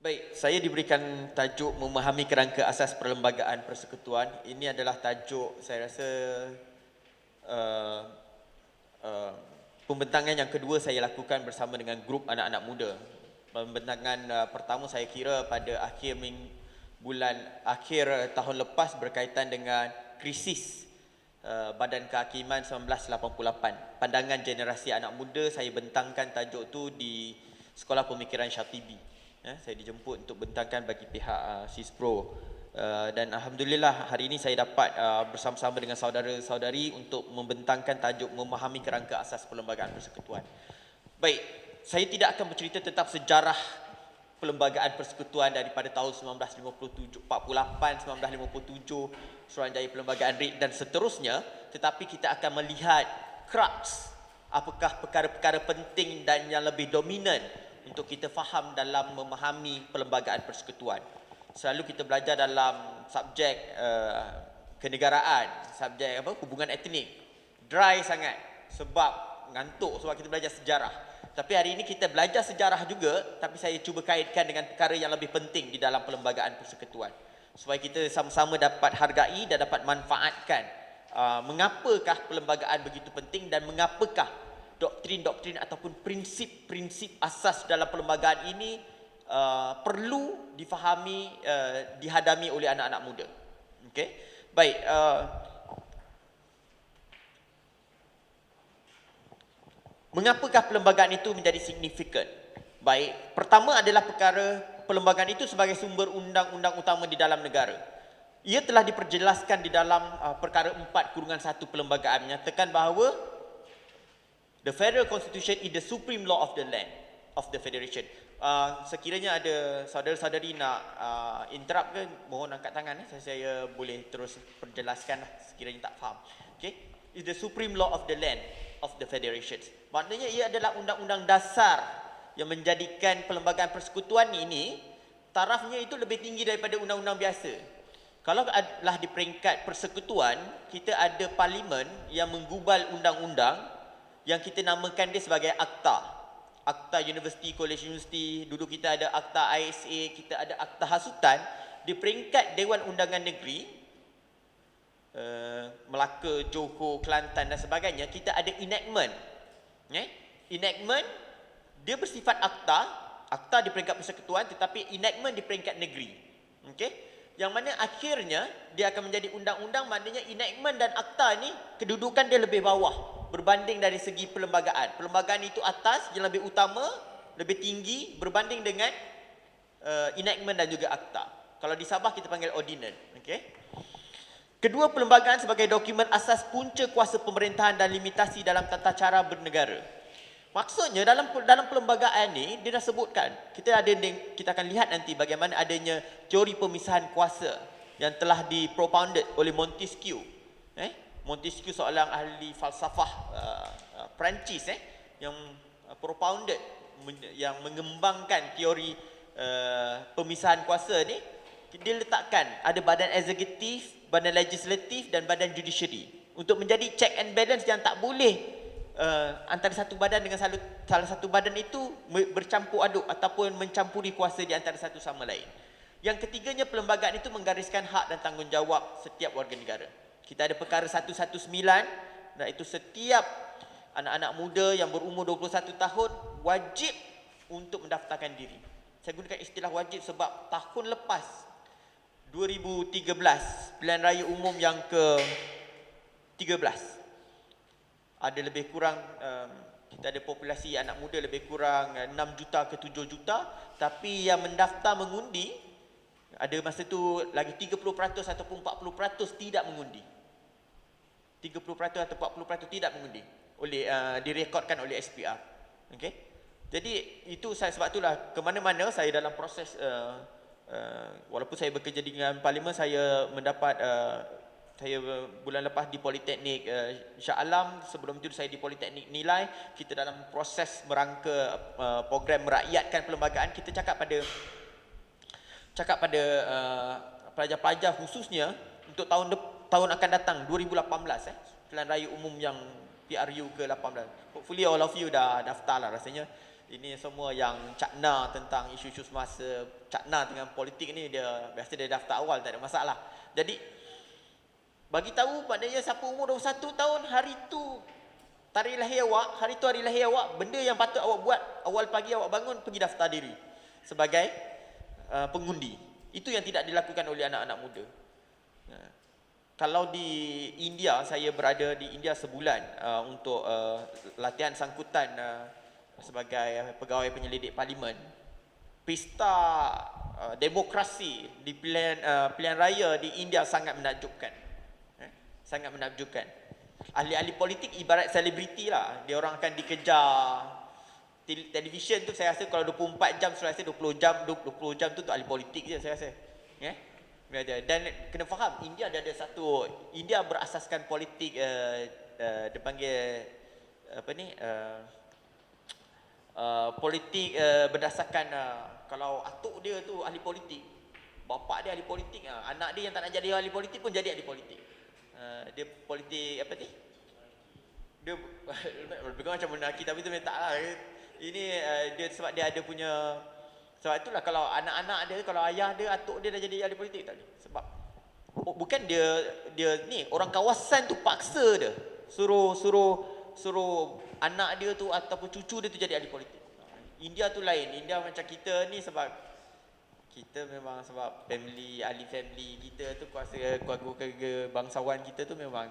Baik, saya diberikan tajuk memahami kerangka asas perlembagaan persekutuan. Ini adalah tajuk saya rasa uh, uh, pembentangan yang kedua saya lakukan bersama dengan grup anak-anak muda. Pembentangan pertama saya kira pada akhir tahun lepas berkaitan dengan krisis Badan Kehakiman 1988. Pandangan generasi anak muda, saya bentangkan tajuk tu di Sekolah Pemikiran Syatibi. Saya dijemput untuk bentangkan bagi pihak SISPRO, dan Alhamdulillah hari ini saya dapat bersama-sama dengan saudara-saudari untuk membentangkan tajuk memahami kerangka asas perlembagaan persekutuan. Baik, saya tidak akan bercerita tentang sejarah perlembagaan persekutuan daripada tahun 1947, 48, 1957, Suruhanjaya Perlembagaan RIK dan seterusnya, tetapi kita akan melihat crux, apakah perkara-perkara penting dan yang lebih dominan untuk kita faham dalam memahami perlembagaan persekutuan. Selalu kita belajar dalam subjek kenegaraan, subjek hubungan etnik, dry sangat sebab ngantuk sebab kita belajar sejarah. Tapi hari ini kita belajar sejarah juga, tapi saya cuba kaitkan dengan perkara yang lebih penting di dalam perlembagaan persekutuan supaya kita sama-sama dapat hargai dan dapat manfaatkan mengapakah perlembagaan begitu penting dan mengapakah doktrin-doktrin ataupun prinsip-prinsip asas dalam perlembagaan ini perlu difahami, dihadami oleh anak-anak muda. Okey, baik. Mengapakah perlembagaan itu menjadi signifikan? Baik, pertama adalah perkara perlembagaan itu sebagai sumber undang-undang utama di dalam negara. Ia telah diperjelaskan di dalam perkara 4/1 perlembagaan menyatakan bahawa the Federal Constitution is the supreme law of the land of the Federation. Sekiranya ada saudara-saudari nak interrupt ke, mohon angkat tangan. Saya boleh terus perjelaskan sekiranya tak faham. Okay? Is the supreme law of the land of the Federation. Maknanya ia adalah undang-undang dasar yang menjadikan perlembagaan persekutuan ini tarafnya itu lebih tinggi daripada undang-undang biasa. Kalau adalah di peringkat persekutuan, kita ada parlimen yang menggubal undang-undang yang kita namakan dia sebagai Akta. Akta University, College University, dulu kita ada Akta ISA, kita ada Akta Hasutan. Di peringkat Dewan Undangan Negeri, Melaka, Johor, Kelantan dan sebagainya, kita ada enactment. Enactment, dia bersifat akta, akta di peringkat persekutuan, tetapi enactment di peringkat negeri. Yang mana akhirnya dia akan menjadi undang-undang, maknanya enactment dan akta ni kedudukan dia lebih bawah berbanding dari segi perlembagaan. Perlembagaan itu atas, yang lebih utama, lebih tinggi berbanding dengan enactment dan juga akta. Kalau di Sabah kita panggil ordinance. Kedua, perlembagaan sebagai dokumen asas punca kuasa pemerintahan dan limitasi dalam tata cara bernegara. Maksudnya dalam perlembagaan ni dia dah sebutkan, kita akan lihat nanti bagaimana adanya teori pemisahan kuasa yang telah dipropounded oleh Montesquieu. Montesquieu seorang ahli falsafah Perancis yang propounded, yang mengembangkan teori pemisahan kuasa ni. Dia letakkan ada badan eksekutif, badan legislatif dan badan judiciary untuk menjadi check and balance yang tak boleh antara satu badan dengan salah satu badan itu bercampur aduk ataupun mencampuri kuasa di antara satu sama lain. Yang ketiganya, perlembagaan itu menggariskan hak dan tanggungjawab setiap warga negara. Kita ada perkara 119, iaitu setiap anak-anak muda yang berumur 21 tahun wajib untuk mendaftarkan diri. Saya gunakan istilah wajib sebab tahun lepas 2013, pilihan raya umum yang ke-13, ada lebih kurang kita ada populasi anak muda lebih kurang 6 juta ke 7 juta, tapi yang mendaftar mengundi ada masa tu lagi 30% ataupun 40% tidak mengundi. 30% atau 40% tidak mengundi oleh direkodkan oleh SPR. Jadi itu sebab itulah ke mana-mana saya dalam proses walaupun saya bekerja dengan parlimen, saya mendapat saya bulan lepas di Politeknik Shah Alam, sebelum itu saya di Politeknik Nilai. Kita dalam proses merangka program merakyatkan perlembagaan. Kita cakap pada pelajar-pelajar khususnya untuk tahun akan datang 2018, pilihan raya umum yang PRU ke-18. Hopefully all of you dah daftar lah rasanya. Ini semua yang cakna tentang isu-isu semasa, cakna dengan politik ni, dia biasa dia daftar awal, tak ada masalah. Jadi bagi tahu maknanya siapa umur 21 tahun, hari tu tarikh lahir awak, hari tu hari lahir awak, benda yang patut awak buat awal pagi awak bangun pergi daftar diri sebagai pengundi. Itu yang tidak dilakukan oleh anak-anak muda. Kalau di India, saya berada di India sebulan untuk latihan sangkutan sebagai pegawai penyelidik parlimen. Pesta demokrasi di pilihan raya di India sangat menakjubkan. Sangat menakjubkan. Ahli-ahli politik ibarat selebriti lah. Dia orang akan dikejar. Televisyen tu saya rasa kalau 24 jam, saya rasa 20 jam tu ahli politik je saya rasa. Dan kena faham, India ada satu, India berasaskan politik dia panggil apa ni, politik berdasarkan kalau atuk dia tu ahli politik, bapak dia ahli politik, anak dia yang tak nak jadi ahli politik pun jadi ahli politik. Dia politik apa ni, dia lebih macam monarki, tapi tu tak lah. Ini dia sebab dia ada punya, sebab itulah kalau anak-anak dia, kalau ayah dia, atuk dia dah jadi ahli politik tadi. Sebab bukan dia ni, orang kawasan tu paksa dia suruh anak dia tu ataupun cucu dia tu jadi ahli politik. India tu lain. India macam kita ni, sebab kita memang sebab family, ahli family kita tu, kuasa keluarga bangsawan kita tu memang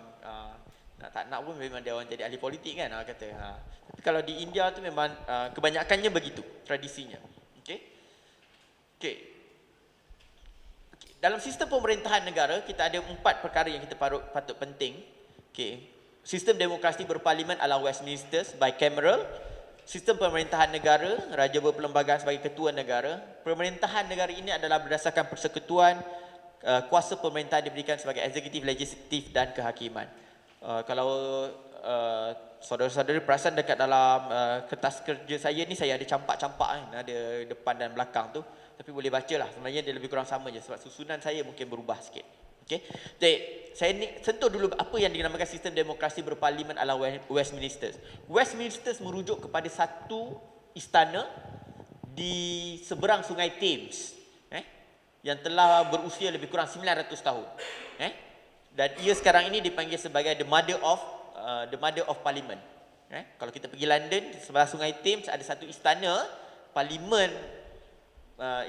nak tak nak pun memang dia orang jadi ahli politik kan, kata. Tapi kalau di India tu memang kebanyakannya begitu tradisinya. Okey. Dalam sistem pemerintahan negara, kita ada 4 perkara yang kita patut penting. Okey. Sistem demokrasi berparlimen ala Westminster bicameral. Sistem pemerintahan negara, raja berperlembagaan sebagai ketua negara. Pemerintahan negara ini adalah berdasarkan persekutuan, kuasa pemerintahan diberikan sebagai eksekutif, legislatif dan kehakiman. Kalau saudara-saudara perasan dekat dalam kertas kerja saya ni, saya ada campak-campak ada depan dan belakang tu. Tapi boleh baca lah, sebenarnya dia lebih kurang sama je sebab susunan saya mungkin berubah sikit. Okey. Jadi, saya ni sentuh dulu apa yang dinamakan sistem demokrasi berparlimen ala Westminster. Westminster merujuk kepada satu istana di seberang Sungai Thames, yang telah berusia lebih kurang 900 tahun. Dan ia sekarang ini dipanggil sebagai the mother of parliament. Kalau kita pergi London, di sebelah Sungai Thames ada satu istana parlimen,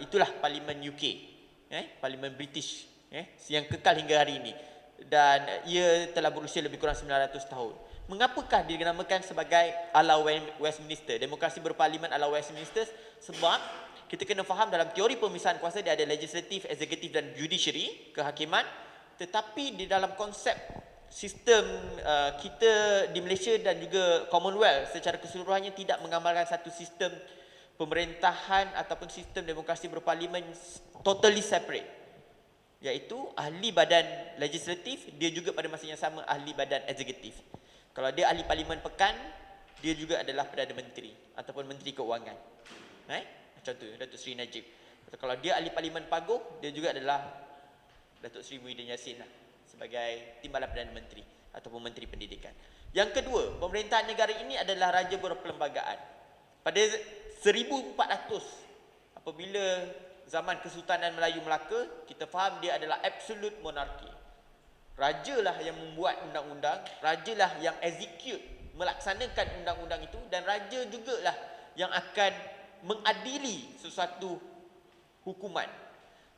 itulah parlimen UK, parlimen British, yang kekal hingga hari ini, dan ia telah berusia lebih kurang 900 tahun. Mengapakah dinamakan sebagai ala Westminster, demokrasi berparlimen ala Westminster? Sebab kita kena faham dalam teori pemisahan kuasa dia ada legislatif, eksekutif dan judiciary, kehakiman. Tetapi di dalam konsep sistem kita di Malaysia dan juga Commonwealth secara keseluruhannya tidak mengamalkan satu sistem pemerintahan ataupun sistem demokrasi berparlimen totally separate. Iaitu ahli badan legislatif, dia juga pada masa yang sama ahli badan eksekutif. Kalau dia ahli parlimen pekan, dia juga adalah Perdana Menteri ataupun Menteri Keuangan. Macam tu, Datuk Seri Najib. Kalau dia ahli parlimen Paguh, dia juga adalah Datuk Seri Muhyiddin Yassin lah, sebagai Timbalan Perdana Menteri ataupun Menteri Pendidikan. Yang kedua, pemerintahan negara ini adalah raja berperlembagaan. Pada 1400, apabila zaman Kesultanan Melayu Melaka, kita faham dia adalah absolute monarki. Rajalah yang membuat undang-undang, rajalah yang execute, melaksanakan undang-undang itu, dan raja jugalah yang akan mengadili sesuatu hukuman.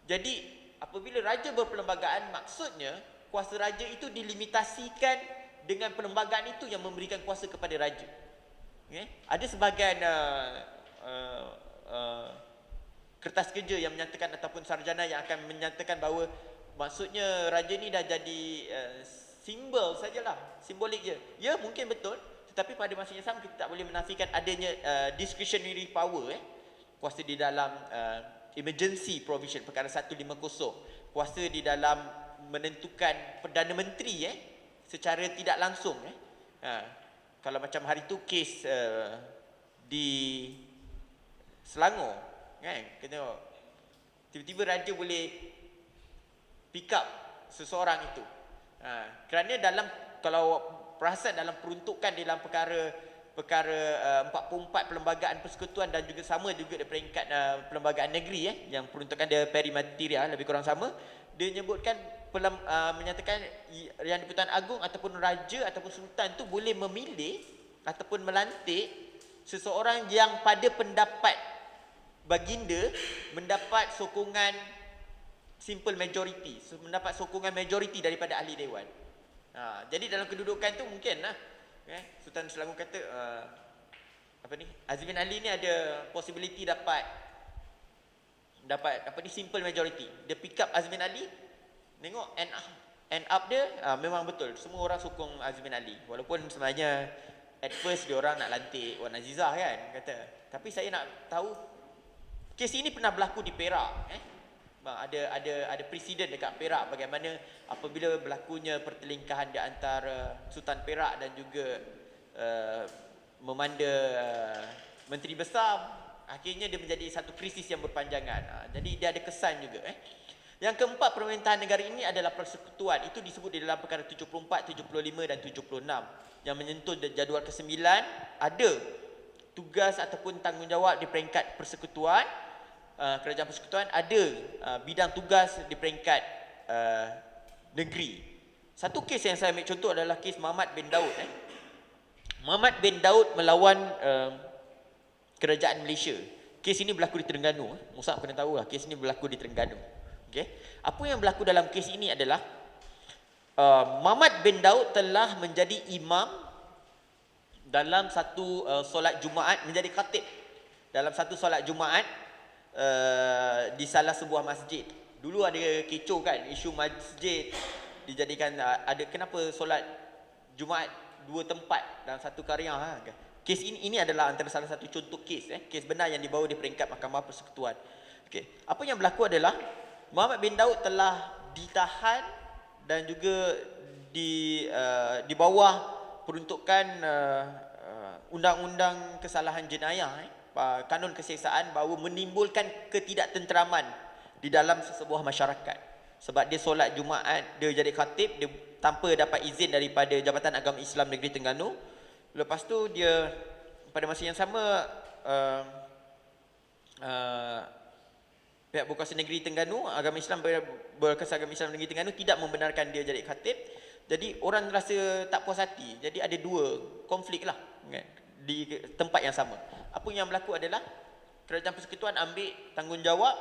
Jadi apabila raja berperlembagaan, maksudnya kuasa raja itu dilimitasikan dengan perlembagaan itu yang memberikan kuasa kepada raja. Ada sebahagian kertas kerja yang menyatakan ataupun sarjana yang akan menyatakan bahawa maksudnya raja ni dah jadi simbol sajalah, simbolik je. Ya, mungkin betul, tetapi pada masa yang sama kita tak boleh menafikan adanya discretionary power, kuasa di dalam emergency provision perkara 150, kuasa di dalam menentukan Perdana Menteri secara tidak langsung. Kalau macam hari tu kes di Selangor, kena tiba-tiba raja boleh pick up seseorang itu. Kerana dalam, kalau perasan dalam peruntukan dalam perkara perkara 44 perlembagaan persekutuan dan juga sama juga di peringkat perlembagaan negeri yang peruntukan dia perimateria lebih kurang sama. Dia menyebutkan menyatakan yang di-Pertuan Agong ataupun raja ataupun sultan tu boleh memilih ataupun melantik seseorang yang pada pendapat baginda mendapat sokongan simple majority, mendapat sokongan majority daripada ahli dewan. Jadi dalam kedudukan tu mungkinlah Sultan Selangor kata Azmin Ali ni ada possibility dapat simple majority. Dia pick up Azmin Ali, tengok end up dia memang betul semua orang sokong Azmin Ali, walaupun sebenarnya at first dia orang nak lantik Wan Azizah kan kata. Tapi saya nak tahu kes ini pernah berlaku di Perak ada presiden dekat Perak bagaimana apabila berlakunya pertelingkahan di antara Sultan Perak dan juga memanda menteri besar, akhirnya dia menjadi satu krisis yang berpanjangan. Jadi dia ada kesan juga. Yang keempat, pemerintahan negara ini adalah persekutuan. Itu disebut di dalam perkara 74, 75 dan 76 yang menyentuh jadual ke-9. Ada tugas ataupun tanggungjawab di peringkat persekutuan. Kerajaan persekutuan ada bidang tugas di peringkat negeri. Satu kes yang saya ambil contoh adalah kes Muhammad bin Daud. Muhammad bin Daud melawan kerajaan Malaysia. Kes ini berlaku di Terengganu. Musa kena tahu lah, kes ini berlaku di Terengganu. Okay. Apa yang berlaku dalam kes ini adalah Muhammad bin Daud telah menjadi imam dalam satu solat Jumaat, menjadi khatib dalam satu solat Jumaat di salah sebuah masjid. Dulu ada kecoh kan isu masjid dijadikan ada kenapa solat Jumaat dua tempat dalam satu karya Kes ini adalah antara salah satu contoh kes benar yang dibawa di peringkat Mahkamah Persekutuan. Okey, apa yang berlaku adalah Muhammad bin Daud telah ditahan dan juga di bawah peruntukan undang-undang kesalahan jenayah kanun keseksaan bahawa menimbulkan ketidaktenteraman di dalam sesebuah masyarakat. Sebab dia solat Jumaat, dia jadi khatib, dia tanpa dapat izin daripada Jabatan Agama Islam Negeri Terengganu. Lepas tu dia pada masa yang sama pihak berkuasa negeri Terengganu, agama Islam berkuasa agama Islam negeri Terengganu tidak membenarkan dia jadi khatib. Jadi orang rasa tak puas hati. Jadi ada dua konflik lah di tempat yang sama. Apa yang berlaku adalah kerajaan persekutuan ambil tanggungjawab,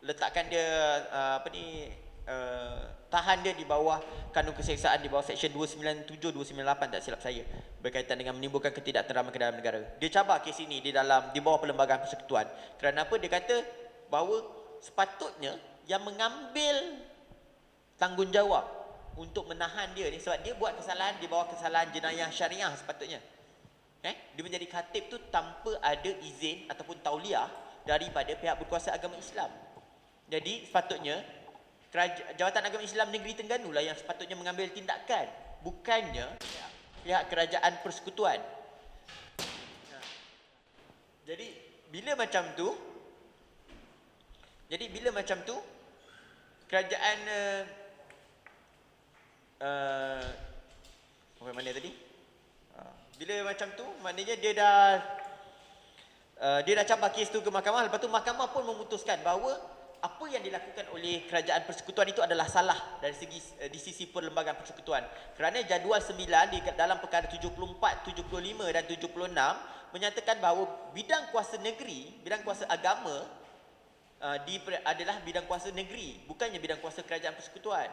letakkan dia tahan dia di bawah kanun keseksaan, di bawah seksyen 297 298 tak silap saya, berkaitan dengan menimbulkan ketidaktenteraman ke dalam negara. Dia cabar kes ini di bawah perlembagaan persekutuan. Kerana apa? Dia kata bahawa sepatutnya yang mengambil tanggungjawab untuk menahan dia ni, sebab dia buat kesalahan di bawah kesalahan jenayah syariah sepatutnya. Dia menjadi khatib tu tanpa ada izin ataupun tauliah daripada pihak berkuasa agama Islam. Jadi sepatutnya Jabatan Agama Islam Negeri Terengganu lah yang sepatutnya mengambil tindakan, bukannya pihak kerajaan persekutuan. Jadi bila macam tu kerajaan mana tadi? Bila macam tu maknanya dia dah cabar kes tu ke mahkamah. Lepas tu mahkamah pun memutuskan bahawa apa yang dilakukan oleh kerajaan persekutuan itu adalah salah dari sisi perlembagaan persekutuan. Kerana jadual 9 di dalam perkara 74, 75 dan 76 menyatakan bahawa bidang kuasa negeri, bidang kuasa agama adalah bidang kuasa negeri, bukannya bidang kuasa kerajaan persekutuan.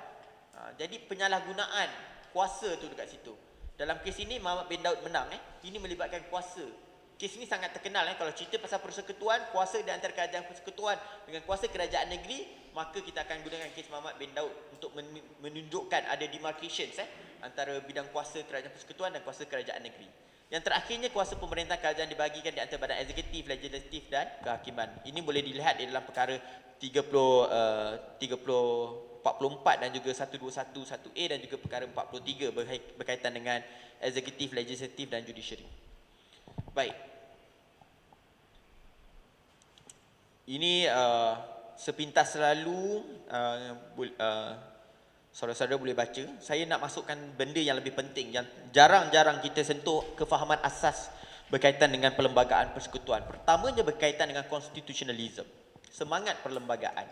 Jadi penyalahgunaan kuasa tu dekat situ. Dalam kes ini Muhammad bin Daud menang. Ini melibatkan kuasa. Kes ini sangat terkenal. Kalau cerita pasal persekutuan, kuasa di antara kerajaan persekutuan dengan kuasa kerajaan negeri, maka kita akan gunakan kes Muhammad bin Daud untuk menunjukkan ada demarcations antara bidang kuasa kerajaan persekutuan dan kuasa kerajaan negeri. Yang terakhirnya, kuasa pemerintah kerajaan dibahagikan di antara badan eksekutif, legislatif dan kehakiman. Ini boleh dilihat di dalam perkara 44 dan juga 121 1A dan juga perkara 43 berkaitan dengan eksekutif, legislatif dan judiciary. Baik. Ini sepintas lalu Saudara-saudara boleh baca. Saya nak masukkan benda yang lebih penting, yang jarang-jarang kita sentuh, kefahaman asas berkaitan dengan perlembagaan persekutuan. Pertamanya berkaitan dengan constitutionalism, semangat perlembagaan.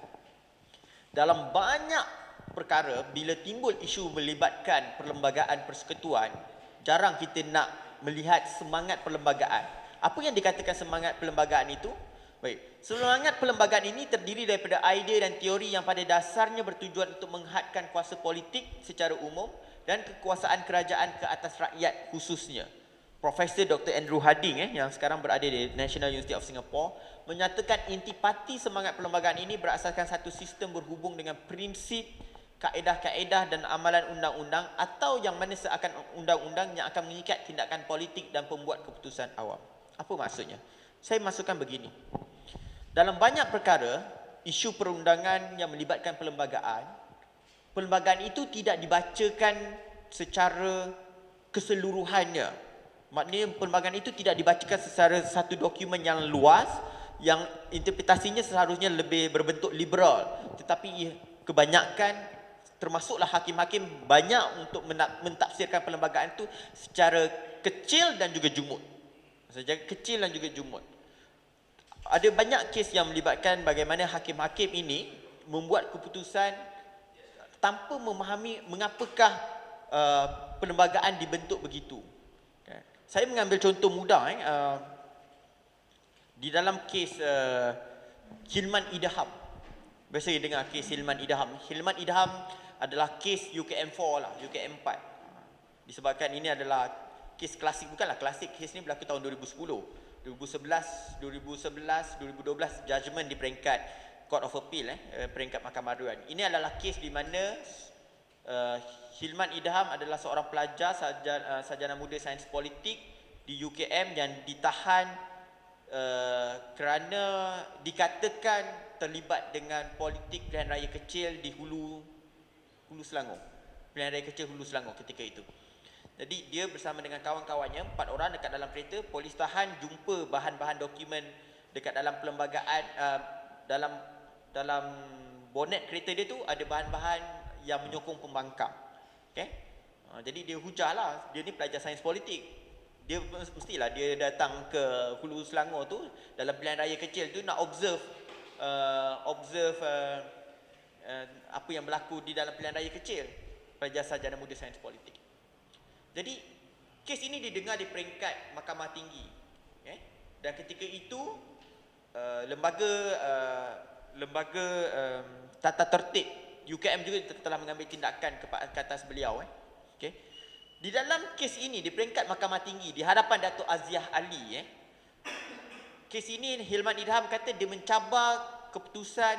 Dalam banyak perkara, bila timbul isu melibatkan perlembagaan persekutuan, jarang kita nak melihat semangat perlembagaan. Apa yang dikatakan semangat perlembagaan itu? Baik, semangat perlembagaan ini terdiri daripada idea dan teori yang pada dasarnya bertujuan untuk menghadkan kuasa politik secara umum dan kekuasaan kerajaan ke atas rakyat khususnya. Profesor Dr. Andrew Harding yang sekarang berada di National University of Singapore menyatakan intipati semangat perlembagaan ini berasaskan satu sistem berhubung dengan prinsip, kaedah-kaedah dan amalan undang-undang atau yang mana seakan undang-undang yang akan mengikat tindakan politik dan pembuat keputusan awam. Apa maksudnya? Saya masukkan begini. Dalam banyak perkara, isu perundangan yang melibatkan perlembagaan itu tidak dibacakan secara keseluruhannya. Maknanya perlembagaan itu tidak dibacakan secara satu dokumen yang luas, yang interpretasinya seharusnya lebih berbentuk liberal. Tetapi kebanyakan, termasuklah hakim-hakim, banyak untuk mentafsirkan perlembagaan itu secara kecil dan juga jumud. Secara kecil dan juga jumud. Ada banyak kes yang melibatkan bagaimana hakim-hakim ini membuat keputusan tanpa memahami mengapakah perlembagaan dibentuk begitu. Saya mengambil contoh mudah. Di dalam kes Hilman Idham. Biasa dengar kes Hilman Idham. Hilman Idham adalah kes UKM4 lah, UKM4. Disebabkan ini adalah kes klasik, bukanlah klasik, kes ini berlaku tahun 2010. 2011, 2012 judgement di peringkat Court of Appeal, peringkat Mahkamah Aduan. Ini adalah kes di mana Hilman Idham adalah seorang pelajar sarjana muda sains politik di UKM yang ditahan kerana dikatakan terlibat dengan politik pilihan raya kecil di Hulu Selangor. Pilihan raya kecil Hulu Selangor ketika itu. Jadi dia bersama dengan kawan-kawannya, 4 orang dekat dalam kereta, polis tahan, jumpa bahan-bahan dokumen dekat dalam perlembagaan, dalam bonet kereta dia tu ada bahan-bahan yang menyokong pembangkang. Okay? Jadi dia hujahlah, dia ni pelajar sains politik. Dia mestilah dia datang ke Hulu Selangor tu dalam pilihan raya kecil tu nak observe apa yang berlaku di dalam pilihan raya kecil. Pelajar sarjana muda sains politik. Jadi kes ini didengar di peringkat Mahkamah Tinggi. Dan ketika itu lembaga tata tertib UKM juga telah mengambil tindakan ke atas beliau. Okay. Di dalam kes ini di peringkat Mahkamah Tinggi di hadapan Datuk Aziah Ali, kes ini Hilman Idham kata dia mencabar keputusan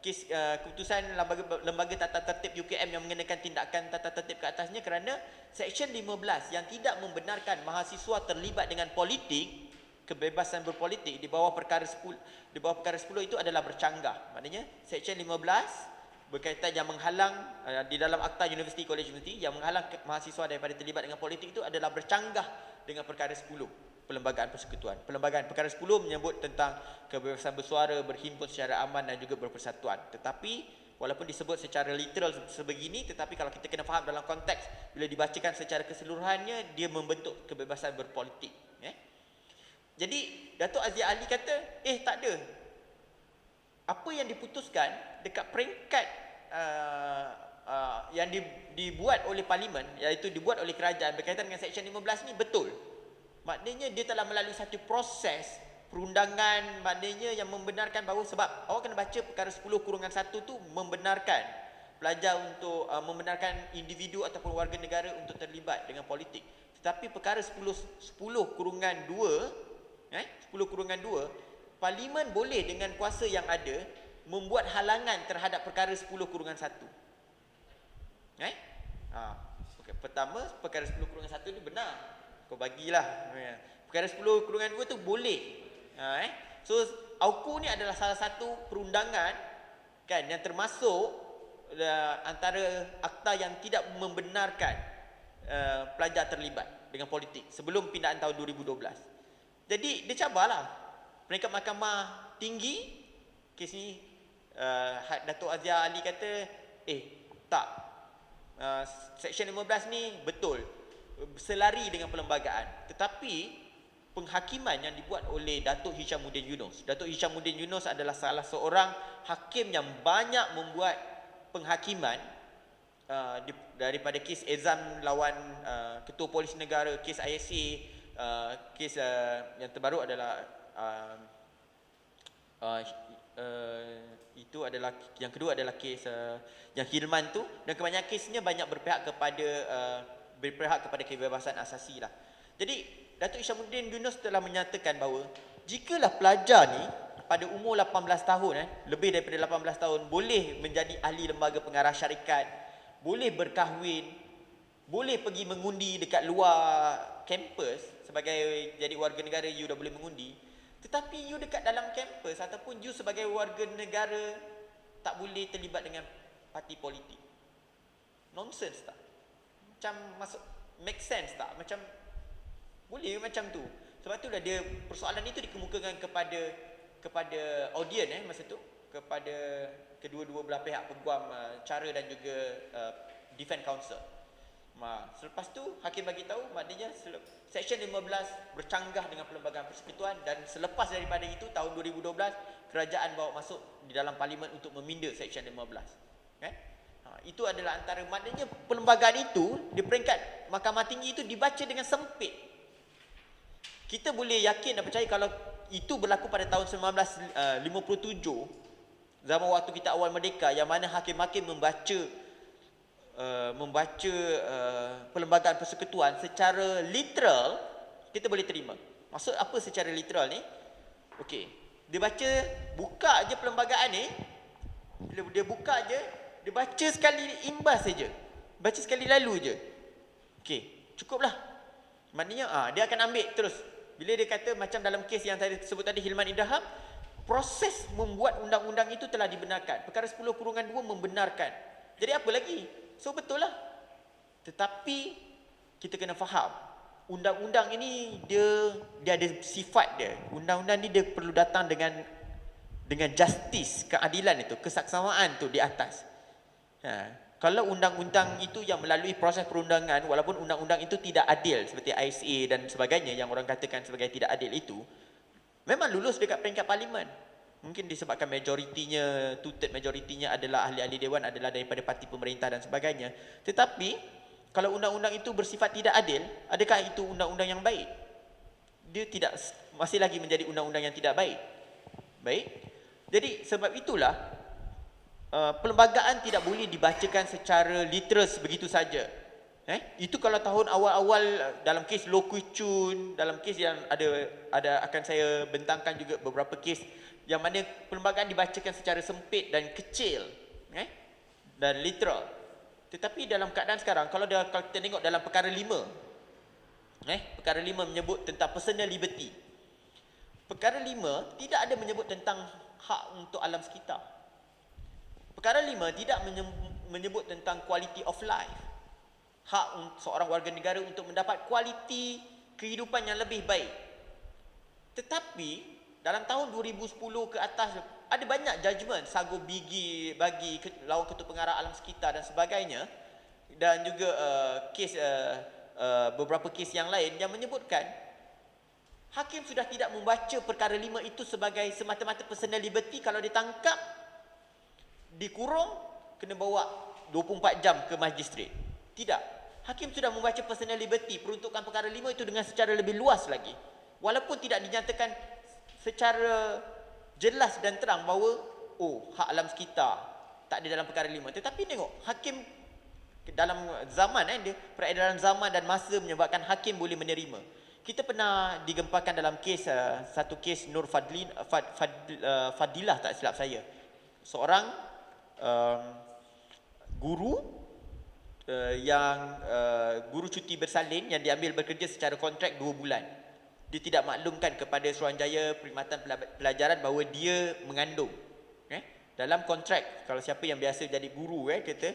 keputusan lembaga tata tertib UKM yang mengenakan tindakan tata tertib ke atasnya kerana Seksyen 15 yang tidak membenarkan mahasiswa terlibat dengan politik, kebebasan berpolitik di bawah perkara 10 itu adalah bercanggah. Maknanya Seksyen 15 berkaitan yang menghalang di dalam Akta University College University yang menghalang mahasiswa daripada terlibat dengan politik itu adalah bercanggah dengan perkara 10. Perlembagaan persekutuan. Perlembagaan perkara 10 menyebut tentang kebebasan bersuara, berhimpun secara aman dan juga berpersatuan. Tetapi walaupun disebut secara literal sebegini, tetapi kalau kita kena faham dalam konteks bila dibacakan secara keseluruhannya, dia membentuk kebebasan berpolitik. Jadi Datuk Aziz Ali kata, tak ada. Apa yang diputuskan dekat peringkat yang dibuat oleh parlimen, iaitu dibuat oleh kerajaan berkaitan dengan Seksyen 15 ni betul. Maknanya dia telah melalui satu proses perundangan, maknanya yang membenarkan bahawa, sebab awak kena baca perkara 10/1 tu membenarkan pelajar untuk membenarkan individu ataupun warga negara untuk terlibat dengan politik. Tetapi perkara 10/2 parlimen boleh dengan kuasa yang ada membuat halangan terhadap perkara 10/1. Pertama, perkara 10/1 ni benar. Kau bagilah. Perkara 10/2 tu boleh. So AUKU ni adalah salah satu perundangan kan yang termasuk antara akta yang tidak membenarkan pelajar terlibat dengan politik sebelum pindaan tahun 2012. Jadi dia cabarlah. Peringkat Mahkamah Tinggi, kes ni Datuk Aziah Ali kata tak, Seksyen 15 ni betul selari dengan perlembagaan, tetapi penghakiman yang dibuat oleh Datuk Hishamuddin Yunus. Datuk Hishamuddin Yunus adalah salah seorang hakim yang banyak membuat penghakiman daripada kes Ezam lawan Ketua Polis Negara, kes ISA, kes yang terbaru adalah itu adalah yang kedua adalah kes yang Hilman tu, dan kebanyakan kesnya banyak berpihak kepada kebebasan asasi lah. Jadi Datuk Hishamuddin Yunus telah menyatakan bahawa jikalah pelajar ni pada umur 18 tahun lebih daripada 18 tahun boleh menjadi ahli lembaga pengarah syarikat, boleh berkahwin, boleh pergi mengundi dekat luar kampus sebagai jadi warga negara, you dah boleh mengundi, tetapi you dekat dalam kampus ataupun you sebagai warga negara tak boleh terlibat dengan parti politik. Nonsense tak? Macam masuk make sense tak? Macam boleh macam tu. Sebab itulah dia persoalan itu dikemukakan kepada audien masa tu, kepada kedua-dua belah pihak, peguam cara dan juga defense counsel. Selepas tu hakim bagi tahu maknanya Seksyen 15 bercanggah dengan Perlembagaan Persekutuan, dan selepas daripada itu tahun 2012 kerajaan bawa masuk di dalam parlimen untuk meminda Seksyen 15. Itu adalah antara, maknanya perlembagaan itu di peringkat Mahkamah Tinggi itu dibaca dengan sempit. Kita boleh yakin dan percaya kalau itu berlaku pada tahun 1957, zaman waktu kita awal merdeka, yang mana hakim-hakim membaca Perlembagaan Persekutuan secara literal, kita boleh terima. Maksud apa secara literal ni? Okey, dia baca, buka je perlembagaan ni, bila dia buka je, dia baca sekali imbas saja, baca sekali lalu je. Okey, cukuplah. Maknanya dia akan ambil terus. Bila dia kata macam dalam kes yang saya sebut tadi, Hilman Idaham, proses membuat undang-undang itu telah dibenarkan. Perkara 10/2 membenarkan. Jadi apa lagi? So betul lah. Tetapi kita kena faham, undang-undang ini dia ada sifat dia. Undang-undang ni dia perlu datang dengan justice, keadilan itu, kesaksamaan tu di atas. Kalau undang-undang itu yang melalui proses perundangan, walaupun undang-undang itu tidak adil seperti ISA dan sebagainya yang orang katakan sebagai tidak adil itu, memang lulus dekat peringkat parlimen. Mungkin disebabkan majoritinya, two-third majoritinya adalah ahli-ahli dewan adalah daripada parti pemerintah dan sebagainya. Tetapi kalau undang-undang itu bersifat tidak adil, adakah itu undang-undang yang baik? Dia tidak, masih lagi menjadi undang-undang yang tidak baik. Baik. Jadi sebab itulah perlembagaan tidak boleh dibacakan secara literal begitu saja. Itu kalau tahun awal-awal dalam kes Loh Kwee Chun, dalam kes yang ada akan saya bentangkan juga beberapa kes yang mana perlembagaan dibacakan secara sempit dan kecil, dan literal. Tetapi dalam keadaan sekarang, kalau kita tengok dalam perkara 5, perkara 5 menyebut tentang personal liberty. Perkara 5 tidak ada menyebut tentang hak untuk alam sekitar. Perkara 5 tidak menyebut tentang quality of life, hak seorang warga negara untuk mendapat kualiti kehidupan yang lebih baik. Tetapi dalam tahun 2010 ke atas ada banyak judgement sago bigi bagi lawan Ketua Pengarah Alam Sekitar dan sebagainya, dan juga beberapa kes yang lain yang menyebutkan hakim sudah tidak membaca perkara 5 itu sebagai semata-mata personal liberty. Kalau ditangkap, dikurung, kena bawa 24 jam ke magistrate. Tidak. Hakim sudah membaca personal liberty, peruntukan perkara 5 itu dengan secara lebih luas lagi. Walaupun tidak dinyatakan secara jelas dan terang bahawa hak alam sekitar tak ada dalam perkara 5. Tetapi tengok, hakim dalam zaman dia, peredaran zaman dan masa menyebabkan hakim boleh menerima. Kita pernah digempakan dalam kes satu kes Nur Fadilah tak silap saya. Seorang guru yang guru cuti bersalin yang diambil bekerja secara kontrak 2 bulan. Dia tidak maklumkan kepada Suruhanjaya Perkhidmatan Pelajaran bahawa dia mengandung. Dalam kontrak, kalau siapa yang biasa jadi guru kata,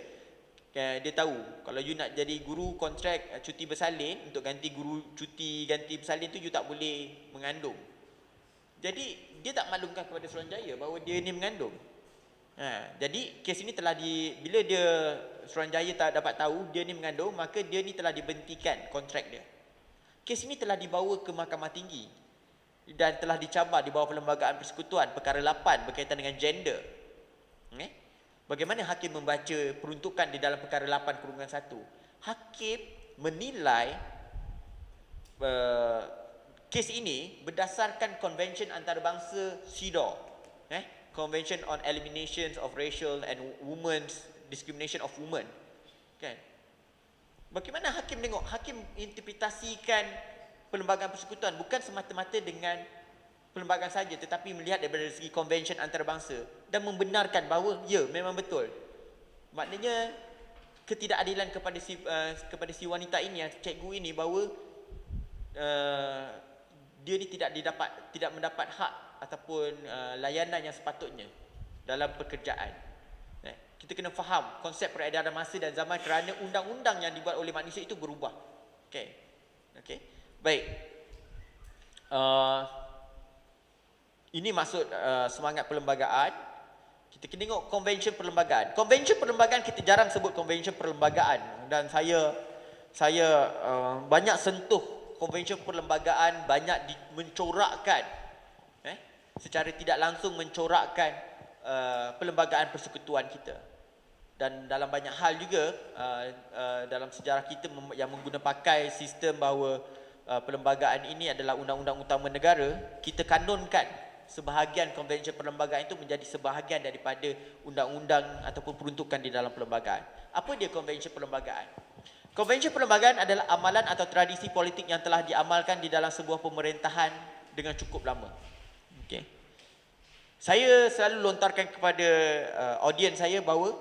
dia tahu kalau you nak jadi guru kontrak cuti bersalin, untuk ganti guru cuti ganti bersalin tu you tak boleh mengandung. Jadi dia tak maklumkan kepada Suruhanjaya bahawa dia ni mengandung. Jadi kes ini telah bila dia Suruhanjaya tak dapat tahu dia ni mengandung, maka dia ni telah dibentikan kontrak dia. Kes ini telah dibawa ke Mahkamah Tinggi dan telah dicabar di bawah Perlembagaan Persekutuan perkara 8 berkaitan dengan gender. Bagaimana hakim membaca peruntukan di dalam perkara 8/1? Hakim menilai kes ini berdasarkan Convention Antarabangsa CEDAW, Convention on Elimination of Racial and Women's Discrimination of Women. Kan? Bagaimana hakim tengok? Hakim interpretasikan Perlembagaan Persekutuan bukan semata-mata dengan perlembagaan saja, tetapi melihat daripada segi konvensyen antarabangsa dan membenarkan bahawa ya, memang betul. Maknanya ketidakadilan kepada si wanita ini, cikgu ini, bahawa dia ni tidak mendapat hak ataupun layanan yang sepatutnya dalam pekerjaan. Kita kena faham konsep peredaran masa dan zaman kerana undang-undang yang dibuat oleh manusia itu berubah. Okey. Baik. Ini maksud semangat perlembagaan. Kita kena tengok konvensyen perlembagaan. Konvensyen perlembagaan kita jarang sebut konvensyen perlembagaan, dan saya banyak sentuh konvensyen perlembagaan, banyak mencorakkan secara tidak langsung mencorakkan perlembagaan persekutuan kita. Dan dalam banyak hal juga dalam sejarah kita yang mengguna pakai sistem bahawa perlembagaan ini adalah undang-undang utama negara, kita kanonkan sebahagian konvensyen perlembagaan itu menjadi sebahagian daripada undang-undang ataupun peruntukan di dalam perlembagaan. Apa dia konvensyen perlembagaan? Konvensyen perlembagaan adalah amalan atau tradisi politik yang telah diamalkan di dalam sebuah pemerintahan dengan cukup lama. Okey. Saya selalu lontarkan kepada audiens saya bahawa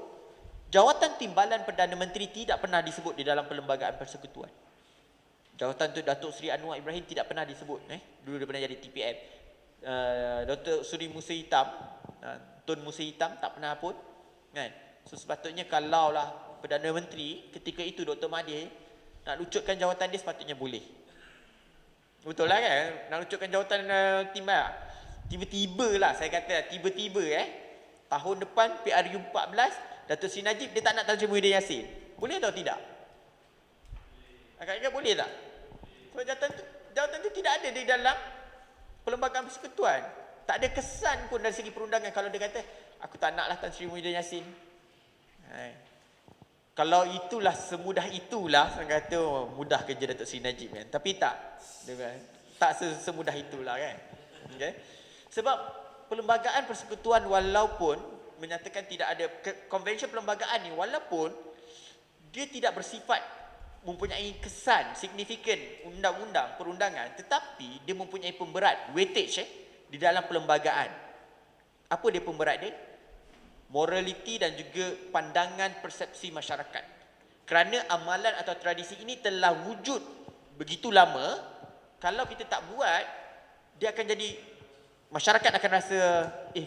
jawatan timbalan Perdana Menteri tidak pernah disebut di dalam Perlembagaan Persekutuan. Jawatan tu Datuk Seri Anwar Ibrahim tidak pernah disebut. Dulu dia pernah jadi TPM. Dr. Suri Musa Hitam, Tun Musa Hitam tak pernah pun. Kan? So sepatutnya kalaulah Perdana Menteri ketika itu Dr. Mahathir nak lucutkan jawatan dia, sepatutnya boleh. Betul lah kan? Nak lucutkan jawatan timbal. Tiba-tiba lah saya kata, tiba-tiba tahun depan PRU 14 Datuk Seri Najib dia tak nak Tan Sri Muhyiddin Yassin. Boleh atau tidak? Agak-agak boleh tak? Sebab jawatan tu tidak ada di dalam Perlembagaan Persekutuan. Tak ada kesan pun dari segi perundangan kalau dia kata aku tak naklah Tan Sri Muhyiddin Yassin. Kalau itulah semudah itulah, saya kata mudah kerja Datuk Seri Najib kan. Tapi tak. Tak semudah itulah kan. Okay? Sebab Perlembagaan Persekutuan walaupun menyatakan tidak ada konvensyen perlembagaan ni, walaupun dia tidak bersifat mempunyai kesan signifikan undang-undang perundangan, tetapi dia mempunyai pemberat weightage di dalam perlembagaan. Apa dia pemberat dia? Morality dan juga pandangan persepsi masyarakat. Kerana amalan atau tradisi ini telah wujud begitu lama, kalau kita tak buat, dia akan jadi, masyarakat akan rasa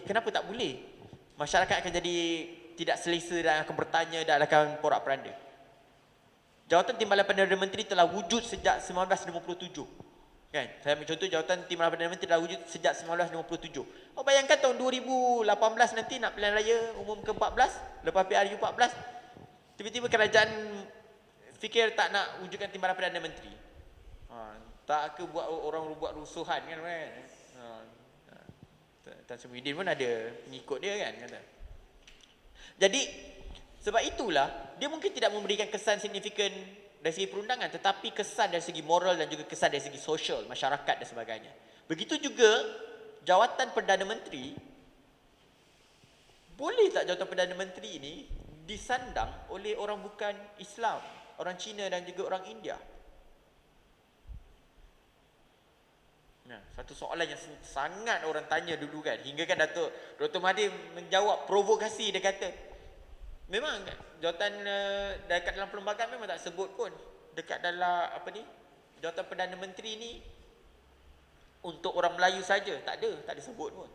kenapa tak boleh? Masyarakat akan jadi tidak selesa dan akan bertanya dan akan porak-peranda. Jawatan Timbalan Perdana Menteri telah wujud sejak 1957. Kan? Saya ambil contoh, jawatan Timbalan Perdana Menteri telah wujud sejak 1957. Bayangkan tahun 2018 nanti nak pilihan raya umum ke-14, lepas PRU 14, tiba-tiba kerajaan fikir tak nak wujudkan Timbalan Perdana Menteri. Tak ke buat orang buat rusuhan kan? Tan Sri Muhyiddin pun ada pengikut dia kan? Jadi sebab itulah dia mungkin tidak memberikan kesan signifikan dari segi perundangan, tetapi kesan dari segi moral dan juga kesan dari segi sosial, masyarakat dan sebagainya. Begitu juga jawatan Perdana Menteri. Boleh tak jawatan Perdana Menteri ini disandang oleh orang bukan Islam, orang Cina dan juga orang India? Satu soalan yang sangat orang tanya dulu kan, hingga kan Dr. Mahathir menjawab provokasi. Dia kata memang jawatan dekat dalam perlembagaan memang tak sebut pun dekat dalam jawatan Perdana Menteri ni untuk orang Melayu saja, tak ada sebut pun.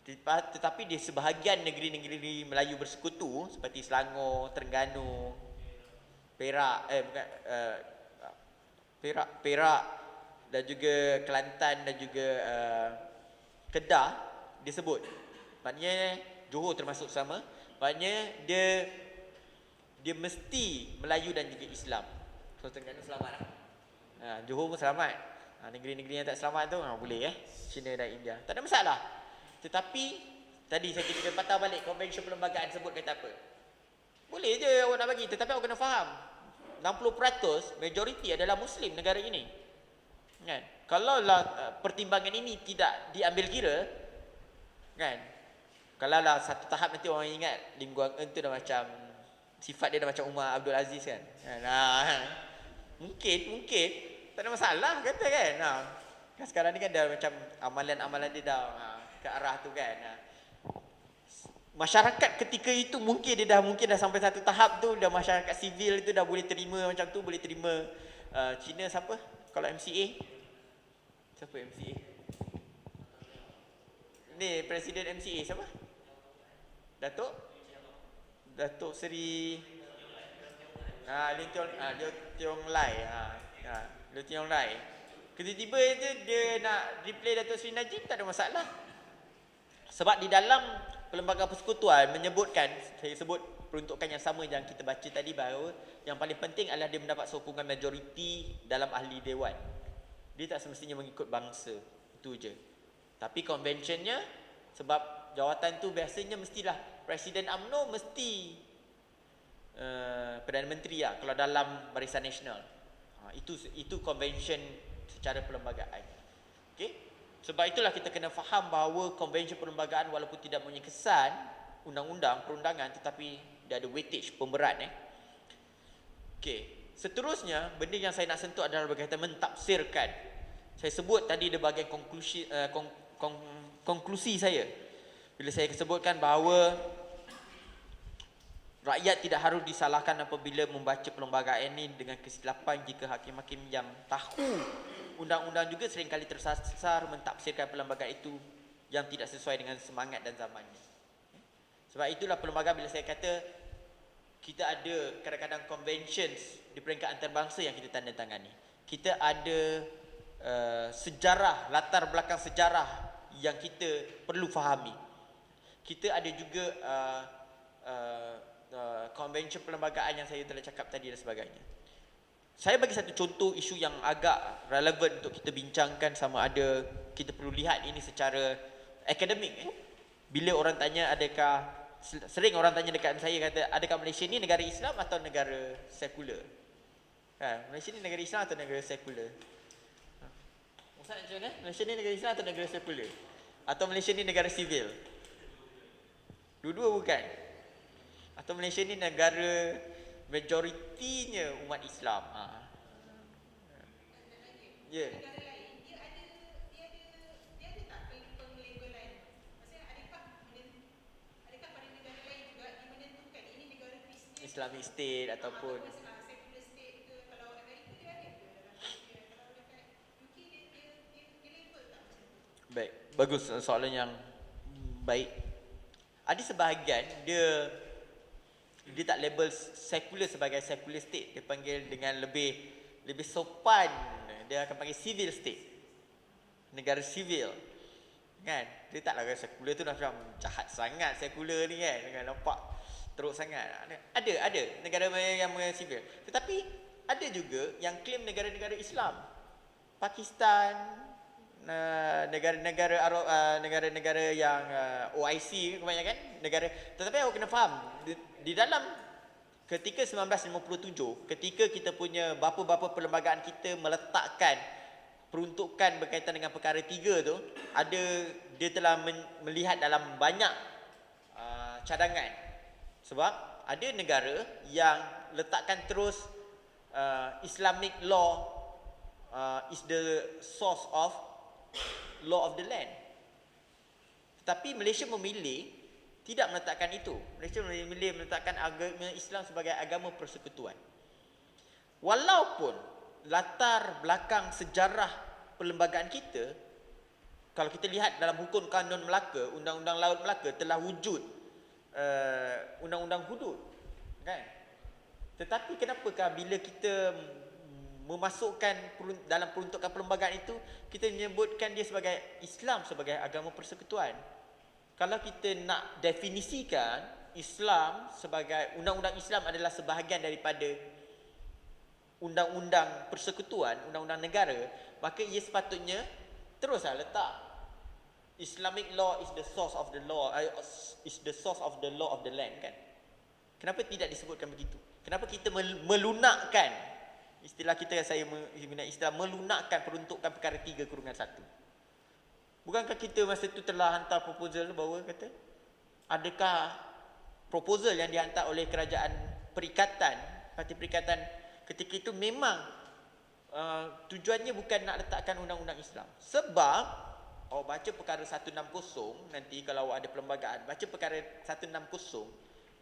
Tetapi di sebahagian negeri-negeri Melayu bersekutu seperti Selangor, Terengganu, Perak dan juga Kelantan dan juga Kedah disebut. Maknanya Johor termasuk sama. Maknanya dia mesti Melayu dan juga Islam. So Terengganu selamat lah. Johor pun selamat. Negeri-negeri yang tak selamat tu boleh China dan India. Tak ada masalah. Tetapi tadi saya kita patah balik konvensyen perlembagaan sebut kata apa. Boleh je awak nak bagi, tetapi awak kena faham 60% majoriti adalah Muslim negara ini. Kan? Kalaulah pertimbangan ini tidak diambil kira, kan? Kalaulah satu tahap nanti orang ingat Lim Guang Eng tu dah macam sifat dia dah macam Umar Abdul Aziz kan. Mungkin tak ada masalah kata kan. Sekarang ni kan dah macam amalan-amalan dia dah ke arah tu kan. Masyarakat ketika itu mungkin dah sampai satu tahap tu dah masyarakat sivil itu dah boleh terima macam tu, boleh terima Cina siapa? Kalau MCA. Siapa MCA? Ni presiden MCA siapa? Datuk Seri Liew Tiong Lai. Liew Tiong Lai. Tiba-tiba je dia nak replay Datuk Seri Najib, tak ada masalah. Sebab di dalam Perlembagaan Persekutuan menyebutkan, saya sebut peruntukan yang sama yang kita baca tadi, bahawa yang paling penting adalah dia mendapat sokongan majoriti dalam ahli dewan. Dia tak semestinya mengikut bangsa. Itu je. Tapi konvensyennya, sebab jawatan tu biasanya mestilah Presiden UMNO mesti Perdana Menteri lah, kalau dalam Barisan Nasional. Itu konvensyen secara perlembagaan. Okey? Sebab itulah kita kena faham bahawa konvensyen perlembagaan walaupun tidak punya kesan undang-undang perundangan, tetapi dia ada weightage pemberat. Okey. Seterusnya, benda yang saya nak sentuh adalah berkaitan mentafsirkan. Saya sebut tadi di bahagian konklusi saya. Bila saya sebutkan bahawa rakyat tidak harus disalahkan apabila membaca perlembagaan ini dengan kesilapan jika hakim-hakim yang tahu undang-undang juga seringkali tersasar mentafsirkan perlembagaan itu yang tidak sesuai dengan semangat dan zamannya. Sebab itulah perlembagaan, bila saya kata kita ada kadang-kadang conventions di peringkat antarabangsa yang kita tandatangani. Kita ada sejarah, latar belakang sejarah yang kita perlu fahami. Kita ada juga convention perlembagaan yang saya telah cakap tadi dan sebagainya. Saya bagi satu contoh isu yang agak relevan untuk kita bincangkan, sama ada kita perlu lihat ini secara akademik. Bila orang tanya sering orang tanya dekat saya, kata adakah Malaysia ni negara Islam atau negara sekular? Malaysia ni negara Islam atau negara sekular? Ustaz nak cakap, Malaysia ni negara Islam atau negara sekular? Atau Malaysia ni negara sivil? Dua-dua bukan? Atau Malaysia ni negara majoritinya umat Islam? Ya. Islamic State ataupun baik, bagus, soalan yang baik. Ada sebahagian dia tak label sekular sebagai secular state, dia panggil dengan lebih sopan, dia akan panggil civil state, negara sivil, kan? Dia taklah kata sekular tu dah macam jahat sangat sekular ni kan, dengan nampak teruk sangat. Ada negara yang sivil, tetapi ada juga yang klaim negara-negara Islam. Pakistan, negara-negara Arab, negara-negara yang OIC kebanyakan negara. Tetapi awak kena faham, di dalam ketika 1957, ketika kita punya bapa-bapa perlembagaan kita meletakkan peruntukan berkaitan dengan perkara 3 tu, dia telah melihat dalam banyak cadangan. Sebab ada negara yang letakkan terus Islamic law is the source of law of the land. Tetapi Malaysia memilih tidak meletakkan itu. Malaysia memilih meletakkan agama Islam sebagai agama persekutuan. Walaupun latar belakang sejarah perlembagaan kita, kalau kita lihat dalam hukum kanun Melaka, Undang-Undang Laut Melaka telah wujud Undang-Undang Hudud, kan? Tetapi kenapakah bila kita memasukkan dalam peruntukan perlembagaan itu, kita menyebutkan dia sebagai Islam sebagai agama persekutuan? kalau kita nak definisikan Islam sebagai undang-undang Islam adalah sebahagian daripada undang-undang persekutuan, undang-undang negara, maka ia sepatutnya teruslah letak Islamic law is the source of the law, is the source of the law of the land, kan? Kenapa tidak disebutkan begitu? Kenapa kita melunakkan, istilah kita, saya menggunakan istilah melunakkan peruntukan perkara 3/1? Bukankah kita masa itu telah hantar proposal bahawa kata adakah proposal yang dihantar oleh kerajaan perikatan, parti perikatan ketika itu memang tujuannya bukan nak letakkan undang-undang Islam. Sebab baca perkara 160 nanti kalau ada perlembagaan, baca perkara 160,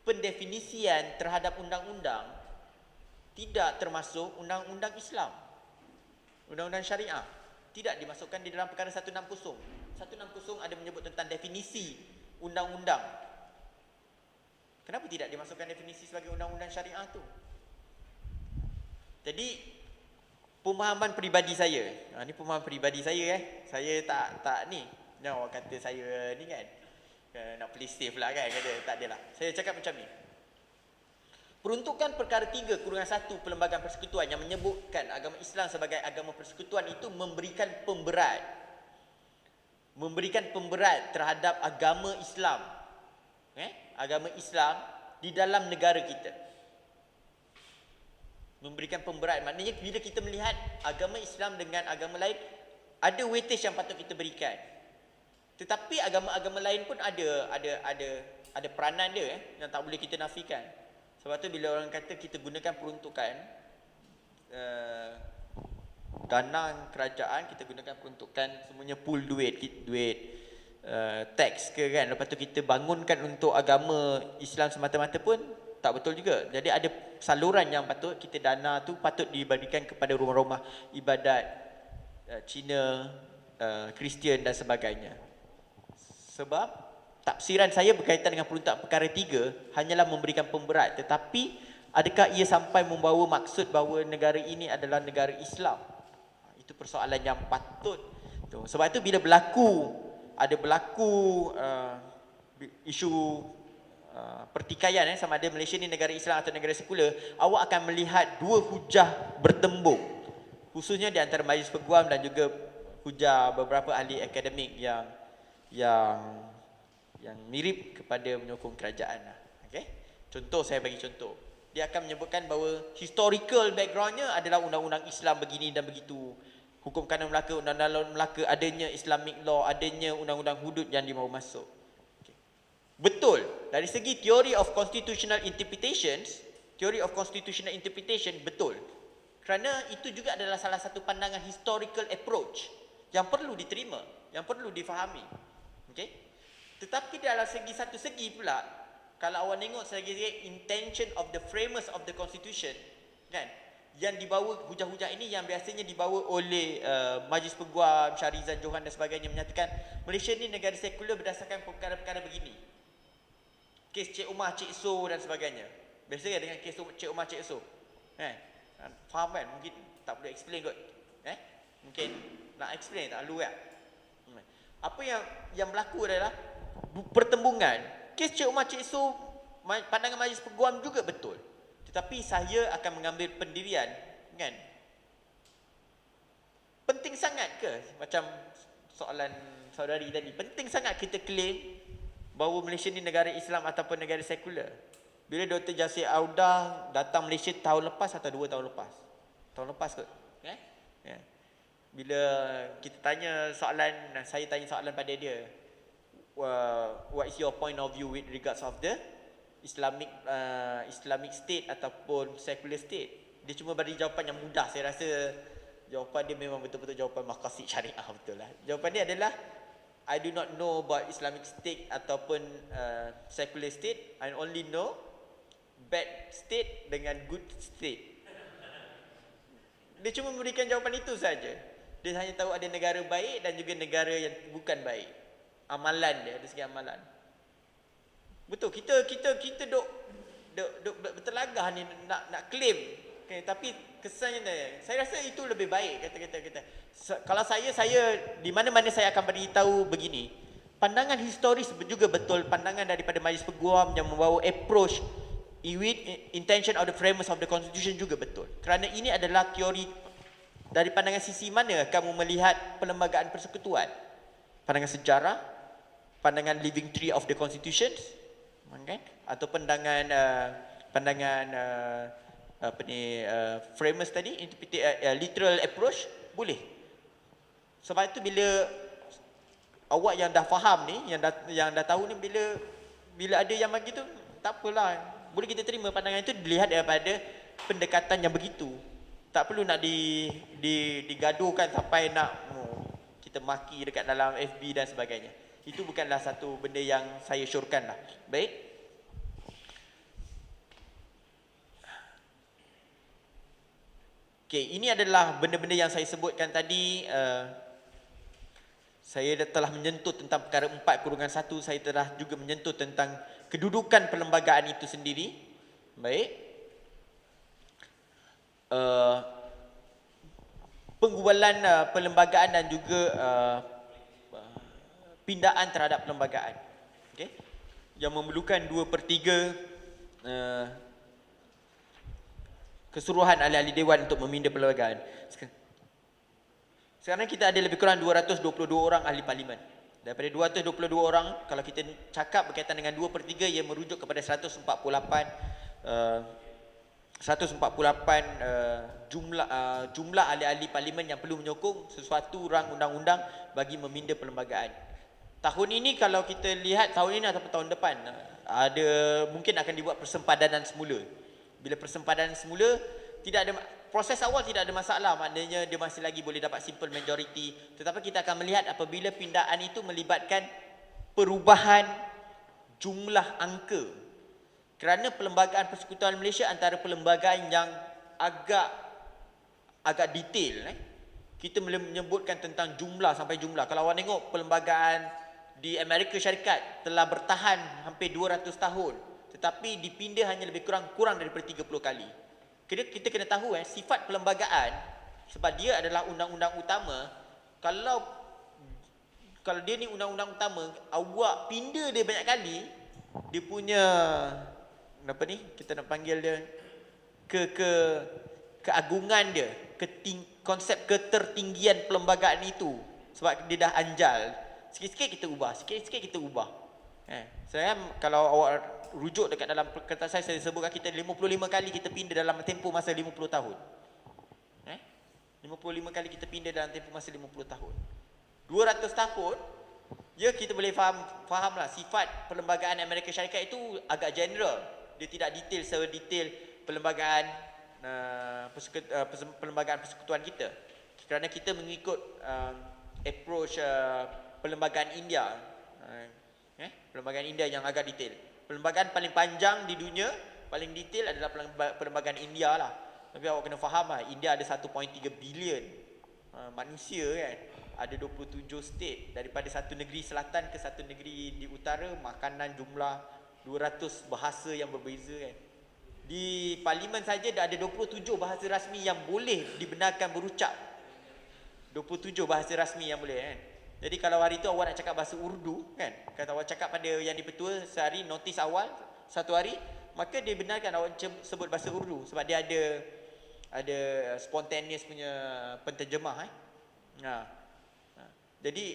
pendefinisian terhadap undang-undang tidak termasuk undang-undang Islam, undang-undang syariah. Tidak dimasukkan di dalam perkara 160. 160 ada menyebut tentang definisi undang-undang. Kenapa tidak dimasukkan definisi sebagai undang-undang syariah tu? Jadi pemahaman peribadi saya. Ni pemahaman peribadi saya Saya tak ni. Jangan orang kata saya ni kan. Nak play safe lah kan, kata tak adalah. Saya cakap macam ni. Peruntukan perkara 3/1 Perlembagaan Persekutuan yang menyebutkan agama Islam sebagai agama persekutuan itu memberikan pemberat terhadap agama Islam. Agama Islam di dalam negara kita. Memberikan pemberat, maknanya bila kita melihat agama Islam dengan agama lain, ada weightage yang patut kita berikan. Tetapi agama-agama lain pun ada peranan dia yang tak boleh kita nafikan. Sebab tu bila orang kata kita gunakan peruntukan dana kerajaan, kita gunakan peruntukan semuanya pool duit tax ke kan, lepas tu kita bangunkan untuk agama Islam semata-mata pun tak betul juga. Jadi ada saluran yang patut kita dana tu patut diberikan kepada rumah-rumah ibadat Cina, Kristian dan sebagainya. Sebab tafsiran saya berkaitan dengan peruntukan perkara 3 hanyalah memberikan pemberat, tetapi adakah ia sampai membawa maksud bahawa negara ini adalah negara Islam? Itu persoalan yang patut. Sebab itu bila berlaku isu pertikaian sama ada Malaysia ni negara Islam atau negara sekular, awak akan melihat dua hujah bertembung, khususnya di antara Majlis Peguam dan juga hujah beberapa ahli akademik yang mirip kepada menyokong kerajaan. Okay? Contoh, saya bagi contoh. Dia akan menyebutkan bahawa historical backgroundnya adalah undang-undang Islam begini dan begitu. Hukum kanun Melaka, undang-undang laut Melaka, adanya Islamic law, adanya undang-undang hudud yang dibawa masuk. Okay. Betul. Dari segi theory of constitutional interpretation, betul. Kerana itu juga adalah salah satu pandangan historical approach yang perlu diterima, yang perlu difahami. Okay? Tetapi dalam satu segi pula, kalau awak tengok segi intention of the framers of the constitution, kan, yang dibawa hujah-hujah ini yang biasanya dibawa oleh Majlis Peguam, Syarizan Johan dan sebagainya, menyatakan Malaysia ni negara sekular berdasarkan perkara-perkara begini. Kes Cik Umar, Cik So dan sebagainya. Biasanya dengan kes Cik Umar, Cik So. Faham kan? Mungkin tak boleh explain kot. Mungkin nak explain tak perlu kan? Apa yang berlaku adalah pertembungan. Kes Cik Umar, Cik So, pandangan Majlis Peguam juga betul. Tetapi saya akan mengambil pendirian, kan? Penting sangat ke, macam soalan saudari tadi, penting sangat kita claim bahawa Malaysia ni negara Islam ataupun negara sekular? Bila Dr. Jasir Audah datang Malaysia tahun lepas atau 2 tahun lepas? Tahun lepas kot. Bila kita tanya soalan, saya tanya soalan pada dia, what is your point of view with regards of the Islamic state ataupun secular state? Dia cuma beri jawapan yang mudah. Saya rasa jawapan dia memang betul-betul jawapan maqasid syariah, betul lah. Jawapan dia adalah, I do not know about Islamic state ataupun secular state. I only know bad state dengan good state. Dia cuma memberikan jawapan itu saja. Dia hanya tahu ada negara baik dan juga negara yang bukan baik. Amalan dia, dari segi amalan. Betul, kita duk bertelagah ni nak claim. Okay, tapi kesannya saya rasa itu lebih baik kata. Kalau saya di mana-mana saya akan beritahu begini, pandangan historis juga betul, pandangan daripada Majlis Peguam yang membawa approach with intention of the framers of the constitution juga betul. Kerana ini adalah teori dari pandangan sisi mana kamu melihat perlembagaan persekutuan? Pandangan sejarah, pandangan living tree of the constitutions, kan? Atau pandangan framers tadi, literal approach, boleh. Sebab itu bila awak yang dah faham ni, yang dah tahu ni, bila ada yang bagi tu, tak apalah. Boleh kita terima pandangan itu dilihat daripada pendekatan yang begitu. Tak perlu nak digaduhkan sampai nak kita maki dekat dalam FB dan sebagainya. Itu bukanlah satu benda yang saya syorkan lah. Baik. Okey, ini adalah benda-benda yang saya sebutkan tadi. Saya telah menyentuh tentang perkara 4/1. Saya telah juga menyentuh tentang kedudukan perlembagaan itu sendiri. Baik. Penggubalan perlembagaan dan juga pindaan terhadap perlembagaan. Okey. Yang memerlukan 2/3 keseluruhan ahli-ahli dewan untuk meminda perlembagaan. Sekarang kita ada lebih kurang 222 orang ahli parlimen. Daripada 222 orang, kalau kita cakap berkaitan dengan 2/3, ia merujuk kepada 148 jumlah ahli-ahli parlimen yang perlu menyokong sesuatu rang undang-undang bagi meminda perlembagaan. Tahun ini kalau kita lihat, tahun ini ataupun tahun depan, mungkin akan dibuat persempadanan semula. Bila persempadanan semula, tidak ada proses awal, tidak ada masalah, maknanya dia masih lagi boleh dapat simple majority. Tetapi kita akan melihat apabila pindaan itu melibatkan perubahan jumlah angka. Kerana perlembagaan persekutuan Malaysia antara perlembagaan yang agak detail. Kita menyebutkan tentang jumlah sampai jumlah. Kalau awak tengok perlembagaan di Amerika Syarikat telah bertahan hampir 200 tahun. Tetapi dipindah hanya lebih kurang daripada 30 kali. Kita kena tahu sifat perlembagaan, sebab dia adalah undang-undang utama. Kalau dia ni undang-undang utama, awak pindah dia banyak kali, dia punya kita nak panggil dia keagungan dia, konsep ketertinggian perlembagaan itu, sebab dia dah anjal. Sikit-sikit kita ubah, sikit-sikit kita ubah. Saya kalau awak rujuk dekat dalam kertas saya sebutkan kita 55 kali kita pindah dalam tempoh masa 50 tahun. 55 kali kita pindah dalam tempoh masa 50 tahun. 200 tahun, ya kita boleh fahamlah sifat perlembagaan Amerika Syarikat itu agak general. Dia tidak detail sedetail perlembagaan perlembagaan persekutuan kita. Kerana kita mengikut approach perlembagaan India. Perlembagaan India yang agak detail. Perlembagaan paling panjang di dunia, paling detail adalah perlembagaan India lah. Tapi awak kena faham lah, India ada 1.3 bilion manusia kan. Ada 27 state. Daripada satu negeri selatan ke satu negeri di utara, makanan jumlah 200 bahasa yang berbeza kan. Di parlimen saja dah ada 27 bahasa rasmi yang boleh dibenarkan berucap. 27 bahasa rasmi yang boleh kan. Jadi kalau hari tu awak nak cakap bahasa Urdu kan, kata awak cakap pada yang dipetua sehari, notis awal satu hari, maka dia benarkan awak sebut bahasa Urdu sebab dia ada spontaneous punya penterjemah Jadi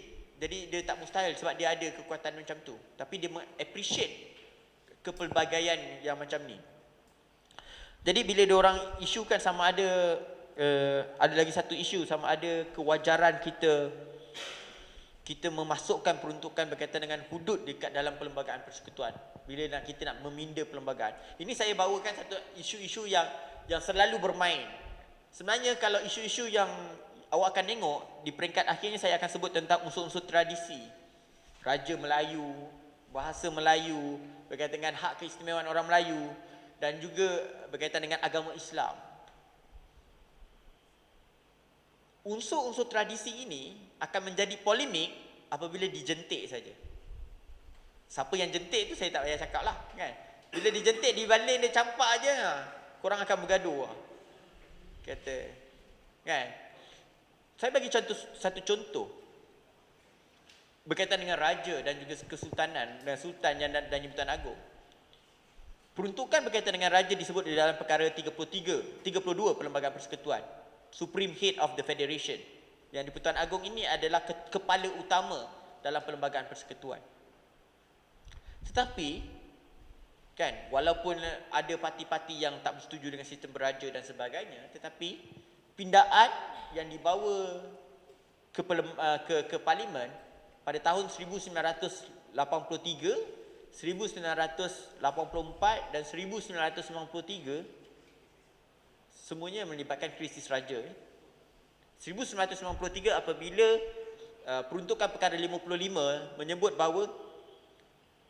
dia tak mustahil sebab dia ada kekuatan macam tu. Tapi dia appreciate kepelbagaian yang macam ni. Jadi bila dia orang isukan sama ada lagi satu isu, sama ada kewajaran kita memasukkan peruntukan berkaitan dengan hudud dekat dalam perlembagaan persekutuan. Bila kita nak meminda perlembagaan. Ini saya bawakan satu isu-isu yang selalu bermain. Sebenarnya kalau isu-isu yang awak akan tengok di peringkat akhirnya, saya akan sebut tentang unsur-unsur tradisi. Raja Melayu, bahasa Melayu, berkaitan dengan hak keistimewaan orang Melayu, dan juga berkaitan dengan agama Islam. Unsur-unsur tradisi ini akan menjadi polemik apabila dijentik saja. Siapa yang jentik tu saya tak payah cakap lah kan. Bila dijentik, dibaling, dia campak aje, korang akan bergaduh kata kan. Saya bagi satu contoh. berkaitan dengan raja dan juga kesultanan dan sultan dan jemputan agung. Peruntukan berkaitan dengan raja disebut di dalam perkara 32 Perlembagaan Persekutuan, Supreme Head of the Federation. Yang di-Pertuan Agong ini adalah kepala utama dalam Perlembagaan Persekutuan. Tetapi kan, walaupun ada parti-parti yang tak bersetuju dengan sistem beraja dan sebagainya, tetapi pindaan yang dibawa ke parlimen pada tahun 1983, 1984 dan 1993 semuanya melibatkan krisis raja. 1993 apabila peruntukan perkara 55 menyebut bahawa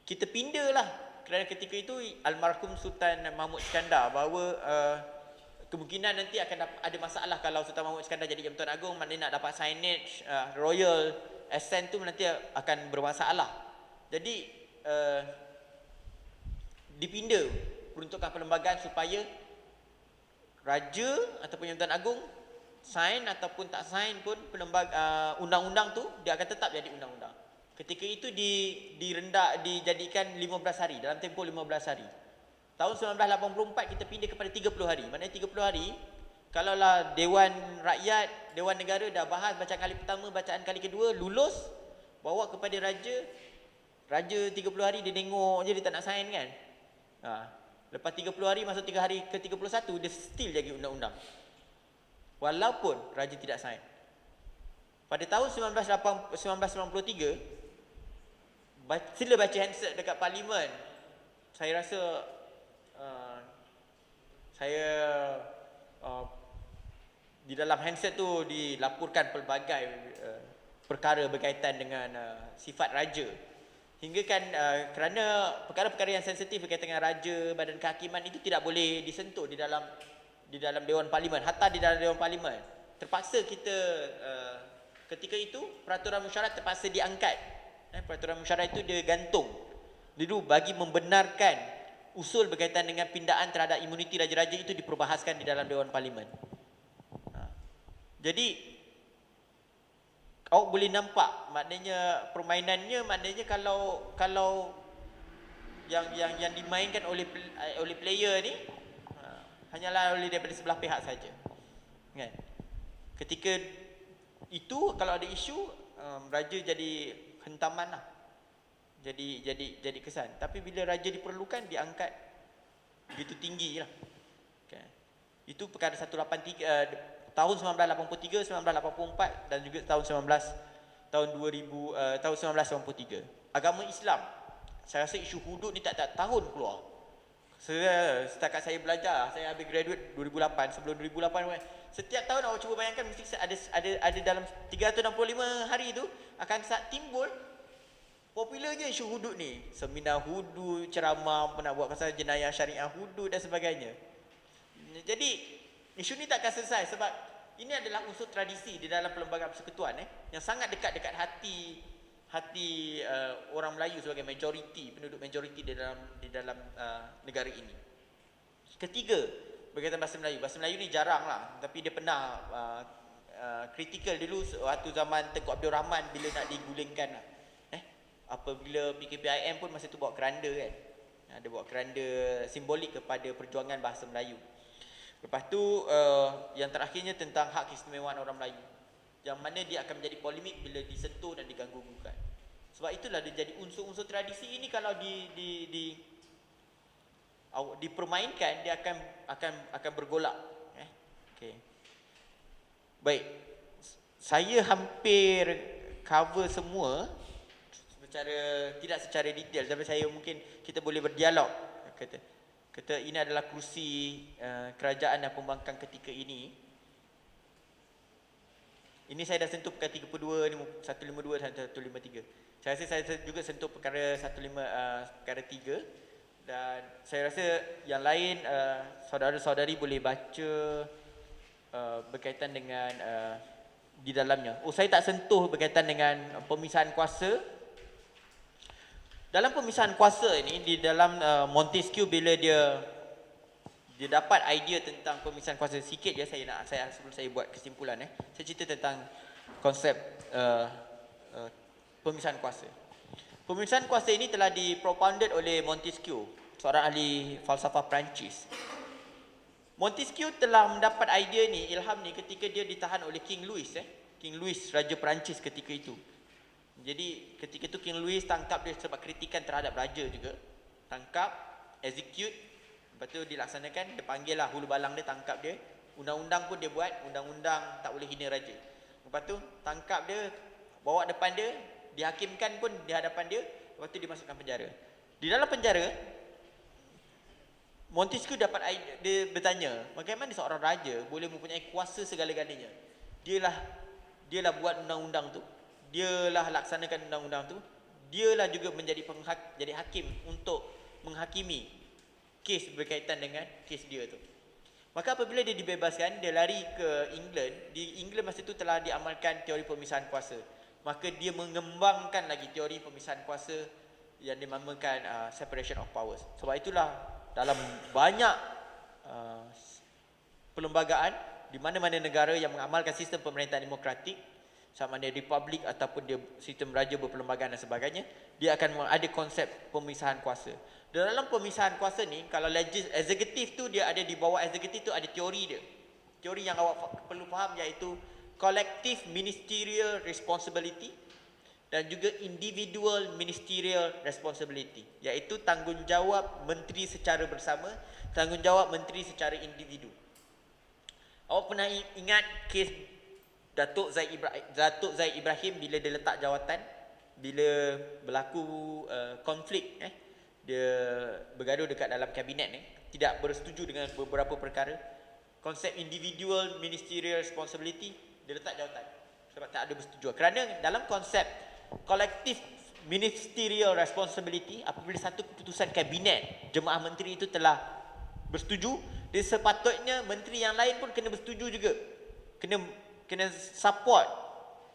kita pindalah, kerana ketika itu almarhum Sultan Mahmud Iskandar bahawa kemungkinan nanti akan ada masalah kalau Sultan Mahmud Iskandar jadi Jemputan Agung, maknanya nak dapat signage royal assent tu nanti akan bermasalah. Jadi dipinda peruntukan perlembagaan supaya raja ataupun Jemputan Agung sign ataupun tak sign pun undang-undang tu dia akan tetap jadi undang-undang. Ketika itu dijadikan 15 hari, dalam tempoh 15 hari. Tahun 1984 kita pindah kepada 30 hari. Maknanya 30 hari, kalaulah Dewan Rakyat, Dewan Negara dah bahas bacaan kali pertama, bacaan kali kedua, lulus, bawa kepada raja 30 hari dia tengok je, dia tak nak sign kan. Lepas 30 hari masuk 3 hari ke 31, dia still jadi undang-undang. Walaupun raja tidak sign. Pada tahun 1993, sila baca handset dekat parlimen, saya rasa di dalam handset tu dilaporkan pelbagai perkara berkaitan dengan sifat raja. Hingga kan kerana perkara-perkara yang sensitif berkaitan dengan raja, badan kehakiman itu tidak boleh disentuh di dalam Dewan Parlimen. Hatta di dalam Dewan Parlimen terpaksa kita ketika itu peraturan mesyuarat terpaksa diangkat. Peraturan mesyuarat itu dia gantung dulu bagi membenarkan usul berkaitan dengan pindaan terhadap imuniti raja-raja itu diperbahaskan di dalam Dewan Parlimen. Jadi awak boleh nampak, maknanya permainannya, maknanya kalau yang dimainkan oleh player ni hanyalah oleh daripada sebelah pihak saja. Kan? Ketika itu kalau ada isu, raja jadi hentaman lah. Jadi kesan. Tapi bila raja diperlukan, diangkat begitu tinggi lah. Okay. Itu perkara 183 tahun 1983, 1984 dan juga tahun 1983. Agama Islam, saya rasa isu hudud ni tak tahun keluar. Setakat saya belajar, saya habis graduate 2008. Sebelum 2008, setiap tahun awak cuba bayangkan mesti ada dalam 365 hari tu akan timbul popular je isu hudud ni. Seminar hudud, ceramah nak buat pasal jenayah syariah hudud dan sebagainya. Jadi isu ni takkan selesai sebab ini adalah unsur tradisi di dalam Perlembagaan Persekutuan yang sangat dekat hati orang Melayu sebagai majoriti, penduduk majoriti di dalam negara ini. Ketiga, berkaitan bahasa Melayu. Bahasa Melayu ni jarang lah, tapi dia pernah kritikal dulu waktu zaman Tengku Abdul Rahman bila nak digulingkan lah. Apabila PKPIM pun masa tu bawa keranda kan. Ada bawa keranda simbolik kepada perjuangan bahasa Melayu. Lepas tu yang terakhirnya tentang hak keistimewaan orang Melayu, yang mana dia akan menjadi polemik bila disentuh dan diganggu-gugat. Sebab itulah dia jadi unsur-unsur tradisi ini kalau dipermainkan, dia akan bergolak. Okay. Baik, saya hampir cover semua tidak secara detail, tapi saya mungkin kita boleh berdialog. Kata ini adalah kerusi kerajaan dan pembangkang ketika ini. Ini saya dah sentuh perkara 32, 152 dan 153. Saya rasa saya juga sentuh perkara perkara 3. Dan saya rasa yang lain saudara-saudari boleh baca berkaitan dengan di dalamnya. Saya tak sentuh berkaitan dengan pemisahan kuasa. Dalam pemisahan kuasa ini, di dalam Montesquieu bila dia dapat idea tentang pemisahan kuasa, sikit je sebelum saya buat kesimpulan saya cerita tentang konsep pemisahan kuasa. Pemisahan kuasa ini telah dipropounded oleh Montesquieu, seorang ahli falsafah Perancis. Montesquieu telah mendapat idea ni, ilham ni ketika dia ditahan oleh King Louis, King Louis, Raja Perancis ketika itu. Jadi ketika itu King Louis tangkap dia sebab kritikan terhadap raja juga. Tangkap, execute, lepas tu dilaksanakan, dia panggil lah hulu balang dia, tangkap dia. Undang-undang pun dia buat, undang-undang tak boleh hina raja. Lepas tu tangkap dia, bawa depan dia, dihakimkan pun di hadapan dia, lepas tu dimasukkan penjara. Di dalam penjara, Montesquieu dapat idea, dia bertanya, bagaimana seorang raja boleh mempunyai kuasa segala-galanya? Dialah buat undang-undang tu. Dialah laksanakan undang-undang tu. Dialah juga menjadi jadi hakim untuk menghakimi kes berkaitan dengan kes dia tu. Maka apabila dia dibebaskan, dia lari ke England. Di England masa itu telah diamalkan teori pemisahan kuasa. Maka dia mengembangkan lagi teori pemisahan kuasa yang dinamakan separation of powers. Sebab itulah dalam banyak perlembagaan di mana-mana negara yang mengamalkan sistem pemerintahan demokratik, sama ada republik ataupun dia sistem raja berperlembagaan dan sebagainya, dia akan ada konsep pemisahan kuasa. Dalam pemisahan kuasa ni, kalau eksekutif tu dia ada di bawah eksekutif tu ada teori dia. Teori yang awak perlu faham iaitu collective ministerial responsibility dan juga individual ministerial responsibility, iaitu tanggungjawab menteri secara bersama, tanggungjawab menteri secara individu. Awak pernah ingat kes Datuk Zaid Ibrahim bila dia letak jawatan, bila berlaku konflik, dia bergaduh dekat dalam kabinet ni, tidak bersetuju dengan beberapa perkara, konsep individual ministerial responsibility, dia letak jawatan sebab tak ada bersetujuan. Kerana dalam konsep collective ministerial responsibility, apabila satu keputusan kabinet jemaah menteri itu telah bersetuju, dia sepatutnya menteri yang lain pun kena bersetuju juga, kena support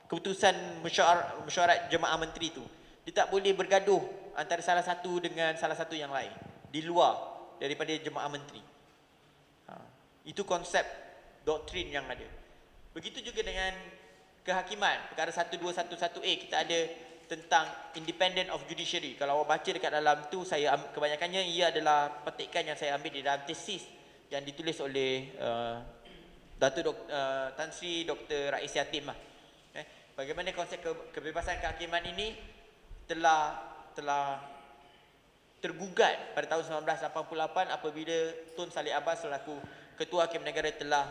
keputusan mesyuarat jemaah menteri itu. Dia tak boleh bergaduh antara salah satu dengan salah satu yang lain di luar daripada jemaah menteri. Itu konsep doktrin yang ada. Begitu juga dengan kehakiman. Perkara 1211A kita ada tentang independent of judiciary. Kalau awak baca dekat dalam tu, saya kebanyakannya ia adalah petikan yang saya ambil di dalam tesis yang ditulis oleh Tan Sri Dr. Rais Yatim lah. Bagaimana konsep kebebasan kehakiman ini telah tergugat pada tahun 1988 apabila Tun Saleh Abbas selaku Ketua Hakim Negara telah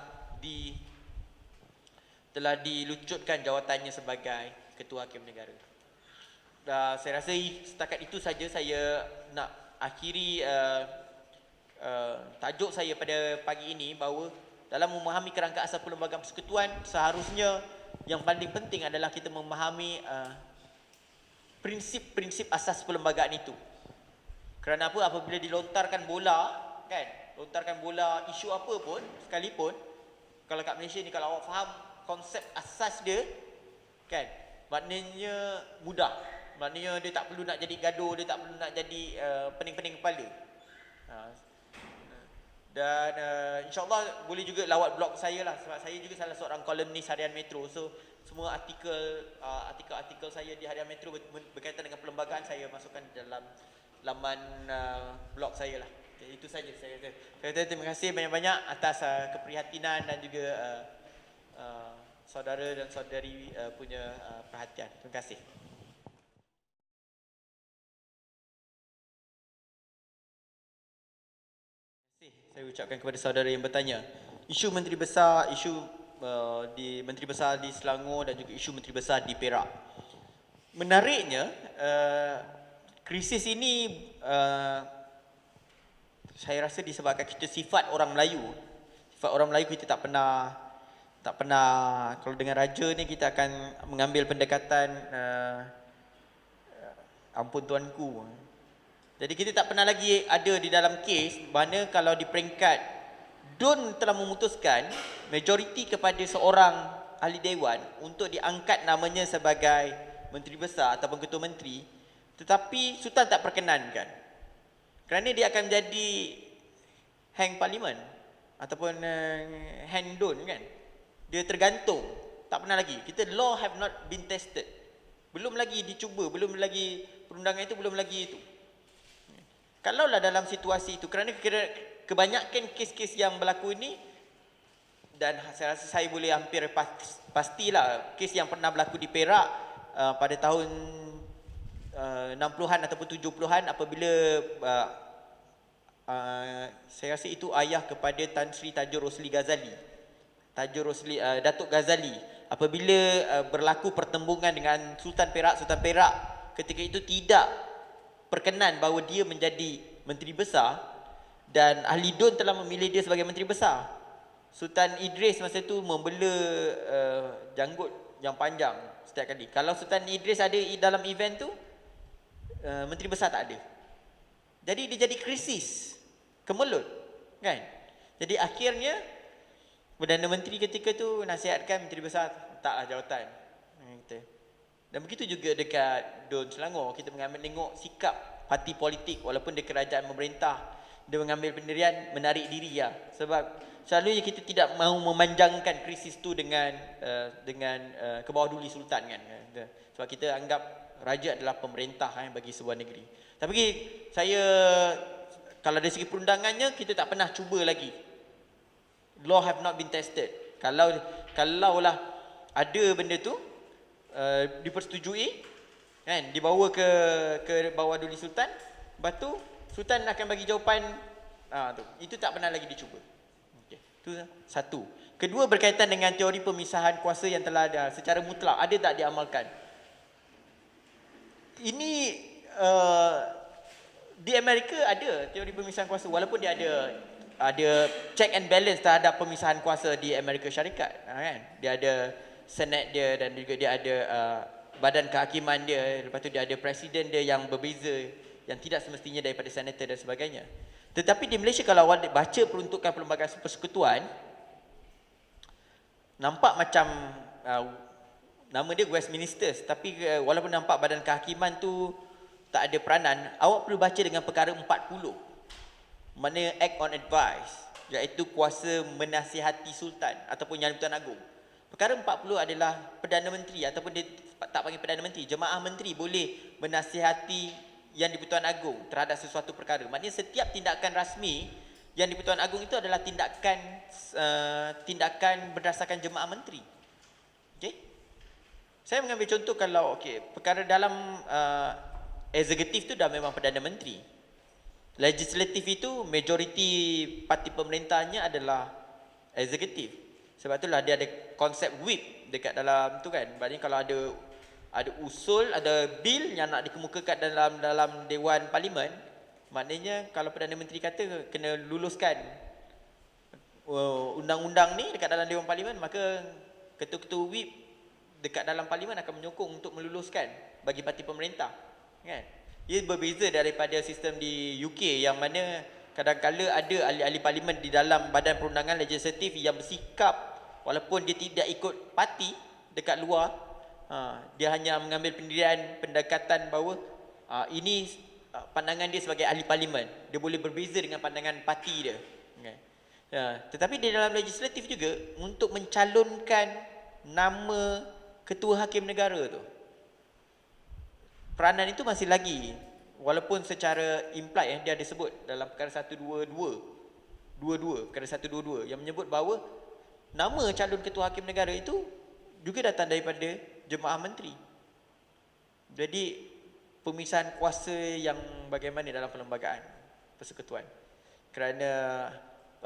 dilucutkan jawatannya sebagai Ketua Hakim Negara. Saya rasa setakat itu saja saya nak akhiri tajuk saya pada pagi ini, bahawa dalam memahami kerangka asas perlembagaan persekutuan, seharusnya yang paling penting adalah kita memahami prinsip-prinsip asas perlembagaan itu. Kerana apa? Apabila dilontarkan bola, lontarkan bola isu apa pun sekalipun, kalau kat Malaysia ni kalau awak faham konsep asas dia, maknanya mudah. Maknanya dia tak perlu nak jadi gaduh, dia tak perlu nak jadi pening-pening kepala. Dan insyaAllah boleh juga lawat blog saya lah, sebab saya juga salah seorang kolumnis Harian Metro. So semua artikel saya di Harian Metro berkaitan dengan perlembagaan, saya masukkan dalam laman blog saya lah. Itu saja saya kata. Terima kasih banyak-banyak atas keprihatinan dan juga saudara dan saudari punya perhatian. Terima kasih. Saya ucapkan kepada saudara yang bertanya, isu Menteri Besar, di Menteri Besar di Selangor dan juga isu Menteri Besar di Perak. Menariknya, krisis ini saya rasa disebabkan kita sifat orang Melayu. Sifat orang Melayu kita tak pernah kalau dengan raja ni kita akan mengambil pendekatan ampun tuanku. Jadi kita tak pernah lagi ada di dalam kes mana kalau di peringkat DUN telah memutuskan majoriti kepada seorang ahli dewan untuk diangkat namanya sebagai Menteri Besar ataupun Ketua Menteri, tetapi Sultan tak perkenankan. Kerana dia akan jadi hang parlimen ataupun hang DUN kan. Dia tergantung. Tak pernah lagi. Kita law have not been tested. Belum lagi dicuba, belum lagi perundangan itu, belum lagi itu. Kalaulah dalam situasi itu, kerana kebanyakan kes-kes yang berlaku ini, dan saya rasa saya boleh hampir pastilah kes yang pernah berlaku di Perak pada tahun 60-an ataupun 70-an, apabila saya rasa itu ayah kepada Tan Sri Tajur Rosli Ghazali, Datuk Ghazali, apabila berlaku pertembungan dengan Sultan Perak ketika itu tidak perkenan bahawa dia menjadi menteri besar, dan Ahli DUN telah memilih dia sebagai menteri besar. Sultan Idris masa itu membela janggut yang panjang setiap kali. Kalau Sultan Idris ada dalam event tu, menteri besar tak ada. Jadi dia jadi krisis, kemelut, kan? Jadi akhirnya Perdana Menteri ketika tu nasihatkan menteri besar taklah jawatan. Dan begitu juga dekat DUN Selangor, kita mengambil tengok sikap parti politik walaupun dia kerajaan pemerintah, dia mengambil pendirian menarik diri ya. Sebab selalunya kita tidak mahu memanjangkan krisis tu dengan kebawah duli sultan kan. Sebab kita anggap raja adalah pemerintah bagi sebuah negeri. Tapi saya, kalau dari segi perundangannya, kita tak pernah cuba lagi. Law have not been tested. Kalaulah ada benda tu dipersetujui, kan, dibawa ke bawah duli sultan, lepas tu sultan akan bagi jawapan, tu. Itu tak pernah lagi dicuba. Okay. Itu satu. Kedua, berkaitan dengan teori pemisahan kuasa yang telah ada secara mutlak, ada tak diamalkan? Ini di Amerika ada teori pemisahan kuasa, walaupun dia ada check and balance terhadap pemisahan kuasa di Amerika Syarikat, kan? Dia ada Senate dia, dan juga dia ada badan kehakiman dia, lepas tu dia ada presiden dia yang berbeza, yang tidak semestinya daripada senator dan sebagainya. Tetapi di Malaysia, kalau awak baca peruntukan perlembagaan persekutuan, nampak macam nama dia Westminster, tapi walaupun nampak badan kehakiman tu tak ada peranan, awak perlu baca dengan perkara 40, mana Act on Advice, iaitu kuasa menasihati Sultan ataupun Yang di-Pertuan Agong. Perkara 40 adalah Perdana Menteri, ataupun dia tak panggil Perdana Menteri, Jemaah Menteri boleh menasihati Yang di-Pertuan Agong terhadap sesuatu perkara. Maknanya setiap tindakan rasmi Yang di-Pertuan Agong itu adalah tindakan berdasarkan Jemaah Menteri. Okey? Saya mengambil contoh, kalau perkara dalam eksekutif tu dah memang Perdana Menteri. Legislatif itu majoriti parti pemerintahnya adalah eksekutif. Sebab itulah dia ada konsep whip dekat dalam tu kan. Maksudnya kalau ada usul, ada bil yang nak dikemukakan dalam Dewan Parlimen, maknanya kalau Perdana Menteri kata kena luluskan undang-undang ni dekat dalam Dewan Parlimen, maka ketua-ketua whip dekat dalam Parlimen akan menyokong untuk meluluskan bagi parti pemerintah, kan? Ia berbeza daripada sistem di UK, yang mana kadang-kala ada ahli-ahli parlimen di dalam badan perundangan legislatif yang bersikap, walaupun dia tidak ikut parti dekat luar, dia hanya mengambil pendekatan bahawa ini pandangan dia sebagai ahli parlimen, dia boleh berbeza dengan pandangan parti dia. Tetapi di dalam legislatif juga, untuk mencalonkan nama ketua hakim negara tu, peranan itu masih lagi, walaupun secara implied dia ada sebut dalam perkara 122, perkara 122 yang menyebut bahawa nama calon ketua hakim negara itu juga datang daripada Jemaah Menteri. Jadi pemisahan kuasa yang bagaimana dalam perlembagaan persekutuan, kerana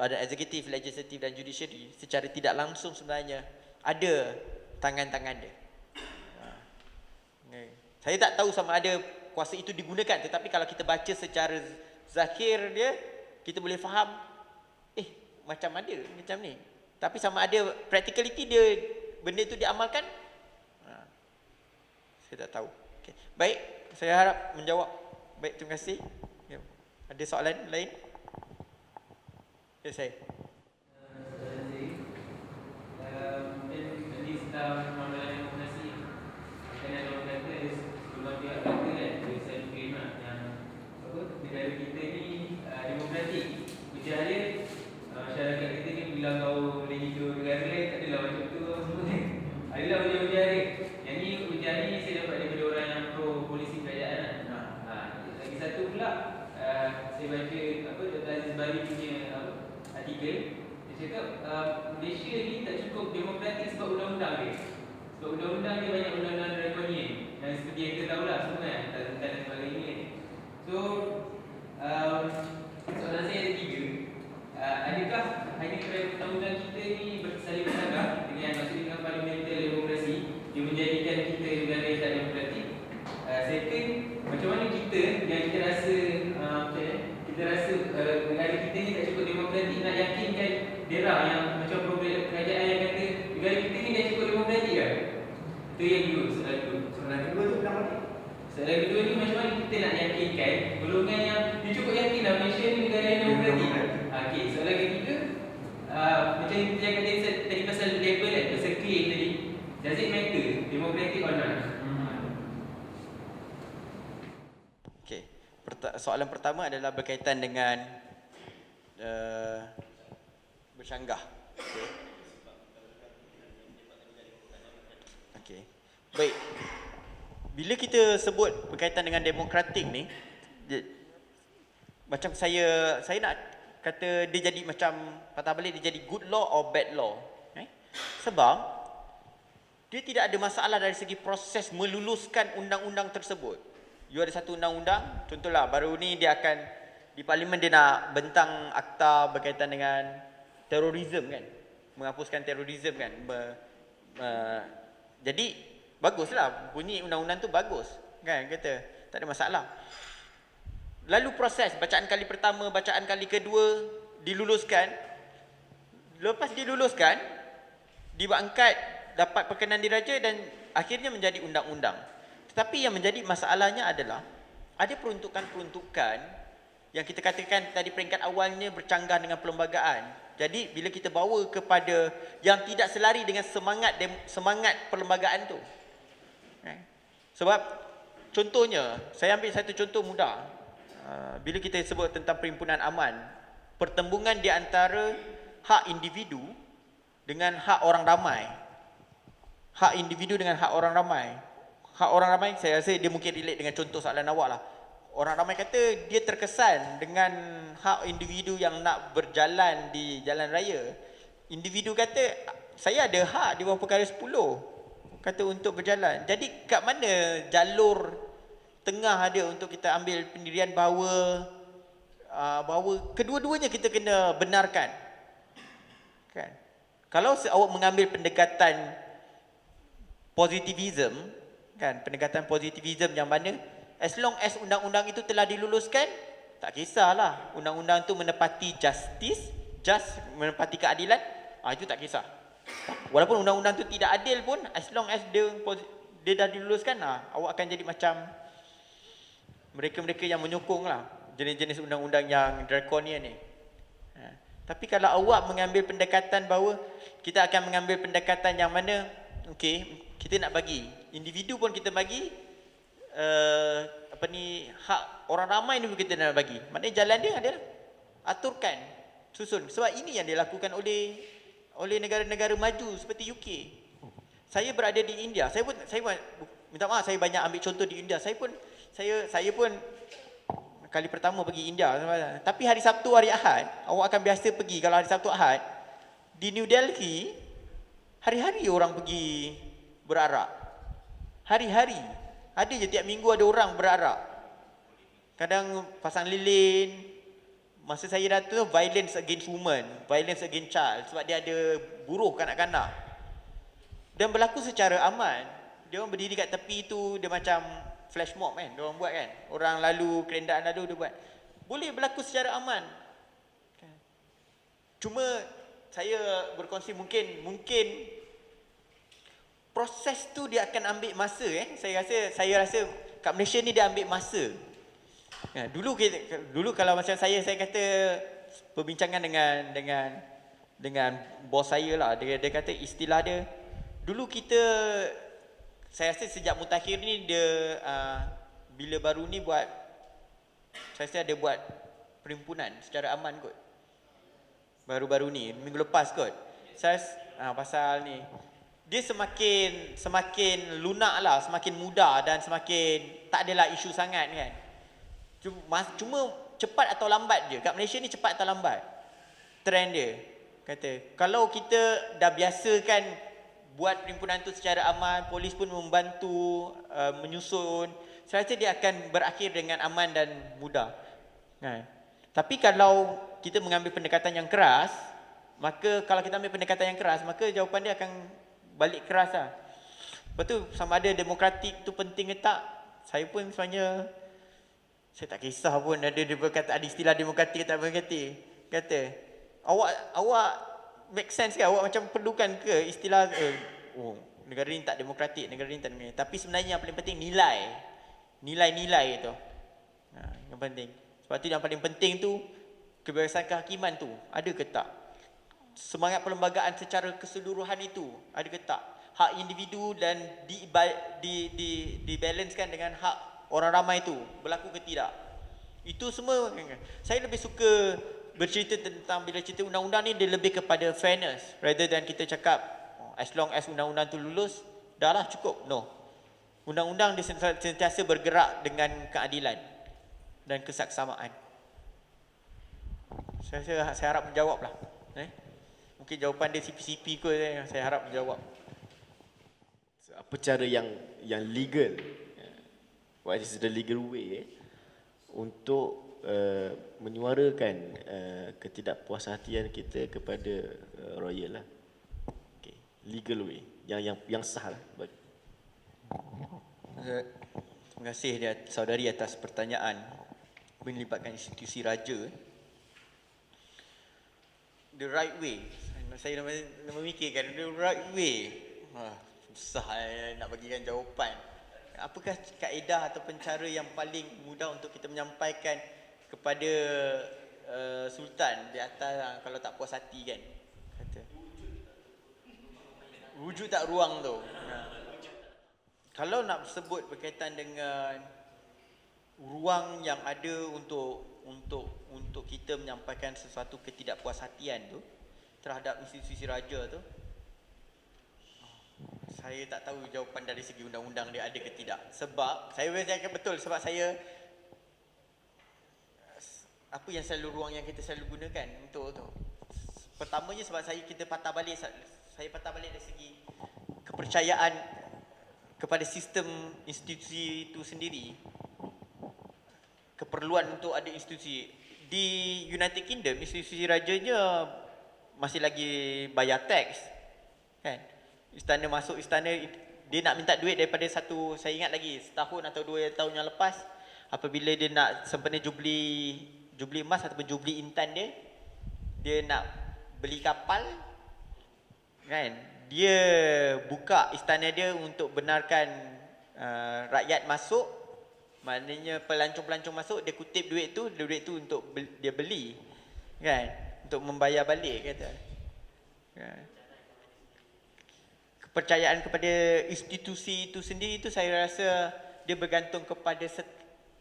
ada eksekutif, legislatif dan judiciary, secara tidak langsung sebenarnya ada tangan-tangan dia. Saya tak tahu sama ada kuasa itu digunakan, tetapi kalau kita baca secara zahir dia, kita boleh faham macam ada macam ni. Tapi sama ada practicality dia, benda itu diamalkan, saya tak tahu. Okay. Baik, saya harap menjawab. Baik, terima kasih. Ada soalan lain? Ya, saya. Negara kita ni demokratik. Ujian masyarakat kita ni bilang kau boleh hidup negara lain, tak adalah macam tu semua ni. Adalah ujian-ujian ni. Yang ni ujian ni saya dapat daripada menjadikan kita negara yang tak demokratik. Second, macam mana kita yang kita rasa kita rasa negara kita ni tak cukup demokratik nak yakinkan daerah yang macam program kerajaan yang kata negara kita ni dah cukup demokratik kan? Itu yang dulu, soalan dulu. Soalan kedua tu kenapa ni? Soalan kedua ni macam mana kita nak yakinkan golongan yang dia cukup yakin lah Malaysia ni negara yang demokratik. Okey, soalan ketiga, macam kita yang kata tadi pasal label kan, pasal claim tadi. Does it matter democratic or not? Okey. Soalan pertama adalah berkaitan dengan bercanggah. Okey. Okey. Baik. Bila kita sebut berkaitan dengan demokratik ni, macam saya nak kata dia jadi macam patah balik dia jadi good law or bad law. Sebab dia tidak ada masalah dari segi proses meluluskan undang-undang tersebut. You ada satu undang-undang, contohlah baru ni dia akan di parlimen dia nak bentang akta berkaitan dengan terorisme kan, menghapuskan terorisme kan. Jadi baguslah bunyi undang-undang tu bagus kan, kata tak ada masalah. Lalu proses bacaan kali pertama, bacaan kali kedua diluluskan. Lepas diluluskan, diangkat, dapat perkenan diraja dan akhirnya menjadi undang-undang. Tetapi yang menjadi masalahnya adalah ada peruntukan-peruntukan yang kita katakan tadi peringkat awalnya bercanggah dengan perlembagaan. Jadi bila kita bawa kepada yang tidak selari dengan semangat perlembagaan tu. Sebab contohnya, saya ambil satu contoh mudah. Bila kita sebut tentang perhimpunan aman, pertembungan di antara hak individu dengan hak orang ramai. Hak individu dengan hak orang ramai. Hak orang ramai, saya rasa dia mungkin relate dengan contoh soalan awak lah. Orang ramai kata dia terkesan dengan hak individu yang nak berjalan di jalan raya. Individu kata, saya ada hak di bawah perkara 10. Kata untuk berjalan. Jadi kat mana jalur tengah ada untuk kita ambil pendirian bahawa kedua-duanya kita kena benarkan. Kan? Kalau awak mengambil pendekatan positivism, kan, pendekatan positivism yang mana as long as undang-undang itu telah diluluskan, tak kisahlah undang-undang itu menepati menepati keadilan, itu tak kisah. Walaupun undang-undang itu tidak adil pun, as long as dia dah diluluskan, awak akan jadi macam mereka-mereka yang menyokong lah jenis-jenis undang-undang yang draconian ni. Tapi kalau awak mengambil pendekatan bahawa kita akan mengambil pendekatan yang mana, okey, kita nak bagi individu pun kita bagi hak orang ramai ni pun kita nak bagi. Maknanya jalan dia adalah aturkan, susun. Sebab ini yang dilakukan oleh negara-negara maju seperti UK. Saya berada di India. Saya minta maaf, saya banyak ambil contoh di India. Saya pun kali pertama pergi India. Tapi hari Sabtu, hari Ahad, awak akan biasa pergi. Kalau hari Sabtu, Ahad di New Delhi, hari-hari orang pergi berarak. Hari-hari. Ada je tiap minggu ada orang berarak. Kadang pasang lilin. Masa saya datang, violence against women, violence against child. Sebab dia ada buruh kanak-kanak. Dan berlaku secara aman. Dia orang berdiri kat tepi tu, dia macam flash mob kan, dia orang buat kan. Orang lalu, kerendaan lalu dia buat. Boleh berlaku secara aman. Cuma saya berkongsi mungkin proses tu dia akan ambil masa Saya rasa kat Malaysia ni dia ambil masa. Dulu kalau macam saya kata perbincangan dengan bos saya lah, dia kata istilah dia, dulu saya rasa sejak mutakhir ni dia bila baru ni buat, saya rasa ada buat perhimpunan secara aman kot. Baru-baru ni, minggu lepas kot. Saya pasal ni dia semakin lunak lah, semakin mudah dan semakin tak adalah isu sangat kan. Cuma cepat atau lambat je. Kat Malaysia ni cepat atau lambat trend dia. Kata kalau kita dah biasakan buat perhimpunan tu secara aman, polis pun membantu menyusun, saya rasa dia akan berakhir dengan aman dan mudah. Tapi kalau kita mengambil pendekatan yang keras, maka jawapan dia akan balik keras lah. Lepas tu sama ada demokratik tu penting ke tak, saya pun sebenarnya saya tak kisah pun ada dia berkata ada istilah demokratik ke tak demokratik. Kata, awak make sense ke? Awak macam perlukan ke istilah negara ni tak demokratik, negara ni tak demokratik. Tapi sebenarnya yang paling penting nilai-nilai itu. Yang penting. Sebab tu yang paling penting tu kebebasan kehakiman tu ada ke tak? Semangat perlembagaan secara keseluruhan itu ada ke tak? Hak individu dan dibalancekan dengan hak orang ramai itu berlaku ke tidak? Itu semua saya lebih suka bercerita tentang, bila cerita undang-undang ni dia lebih kepada fairness rather than kita cakap as long as undang-undang tu lulus dah lah cukup. No, undang-undang dia sentiasa bergerak dengan keadilan dan kesaksamaan. Saya harap menjawab lah. Mungkin jawapan dia CP-CP kot, saya harap menjawab. Apa cara yang legal, what is the legal way untuk menyuarakan ketidakpuashatian kita kepada royal lah. Okay. Legal way yang sah lah. Terima kasih dia saudari atas pertanyaan melibatkan institusi raja. The right way, saya memikirkan the right way. Susah nak bagikan jawapan. Apakah kaedah ataupun cara yang paling mudah untuk kita menyampaikan kepada Sultan di atas kalau tak puas hati kan? Kata. Wujud tak ruang tu. Kalau nak sebut berkaitan dengan ruang yang ada untuk kita menyampaikan sesuatu ketidakpuashatian tu terhadap institusi raja tu, saya tak tahu jawapan dari segi undang-undang dia ada ke tidak. Sebab saya akan betul sebab saya apa yang selalu ruang yang kita selalu gunakan untuk tu. Pertamanya sebab kita patah balik dari segi kepercayaan kepada sistem institusi itu sendiri. Keperluan untuk ada institusi di United Kingdom, institusi rajanya masih lagi bayar teks kan. Istana masuk istana, dia nak minta duit daripada saya ingat lagi setahun atau 2 tahun yang lepas, apabila dia nak sempena jubli emas ataupun jubli intan dia nak beli kapal kan, dia buka istana dia untuk benarkan rakyat masuk. Maknanya pelancong-pelancong masuk, dia kutip duit tu untuk dia beli kan, untuk membayar balik kata kan. Kepercayaan kepada institusi itu sendiri tu saya rasa dia bergantung kepada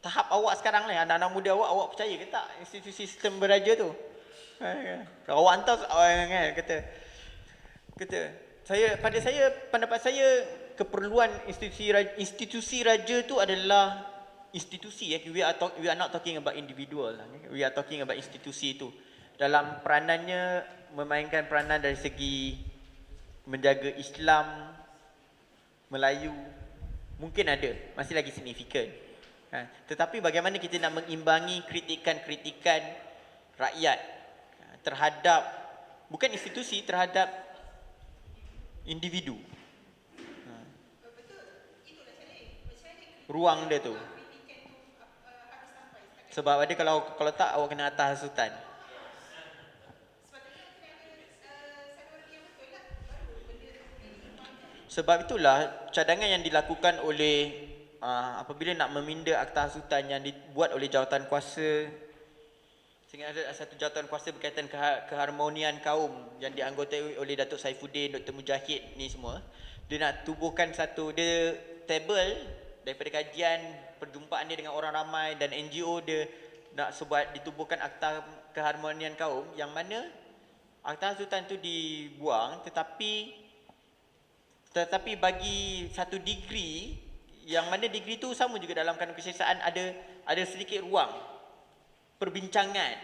tahap awak sekarang ni. Anak-anak muda awak percaya ke tak institusi sistem beraja tu? Kalau awak hantar kan, kata pendapat saya keperluan institusi raja tu adalah institusi. We are not talking about individual. We are talking about institusi itu. Dalam peranannya memainkan peranan dari segi menjaga Islam, Melayu, mungkin ada, masih lagi signifikan. Tetapi bagaimana kita nak mengimbangi kritikan-kritikan rakyat terhadap, bukan institusi, terhadap individu. Ruang dia tu. Sebab ada kalau tak awak kena atas hasutan. Sebab itulah cadangan yang dilakukan oleh apabila nak meminda akta hasutan yang dibuat oleh jawatan kuasa, sehingga ada satu jawatan kuasa berkaitan keharmonian kaum yang dianggotai oleh Datuk Saifuddin, Dr. Mujahid ni semua. Dia nak tubuhkan dia table daripada kajian perjumpaan dia dengan orang ramai dan NGO, dia nak ditubuhkan akta keharmonian kaum yang mana akta hasutan tu dibuang, tetapi bagi satu degree yang mana degree tu sama juga dalam kanun kesyariatan, ada sedikit ruang perbincangan,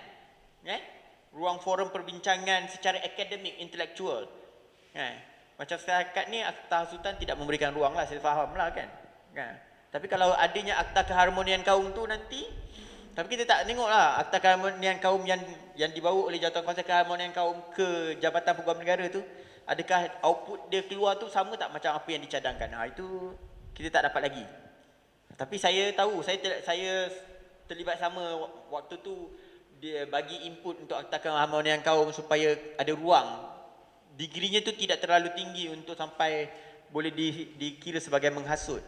ruang forum perbincangan secara akademik, intelektual. Macam setakat ni akta hasutan tidak memberikan ruang lah, saya faham lah kan. Tapi kalau adanya akta keharmonian kaum tu nanti, tapi kita tak tengok lah akta keharmonian kaum yang dibawa oleh jawatan kuasa keharmonian kaum ke Jabatan Peguam Negara tu, adakah output dia keluar tu sama tak macam apa yang dicadangkan. Itu kita tak dapat lagi. Tapi saya tahu, saya terlibat sama waktu tu, dia bagi input untuk Akta Keharmonian Kaum supaya ada ruang. Degrinya tu tidak terlalu tinggi untuk sampai boleh dikira sebagai menghasut.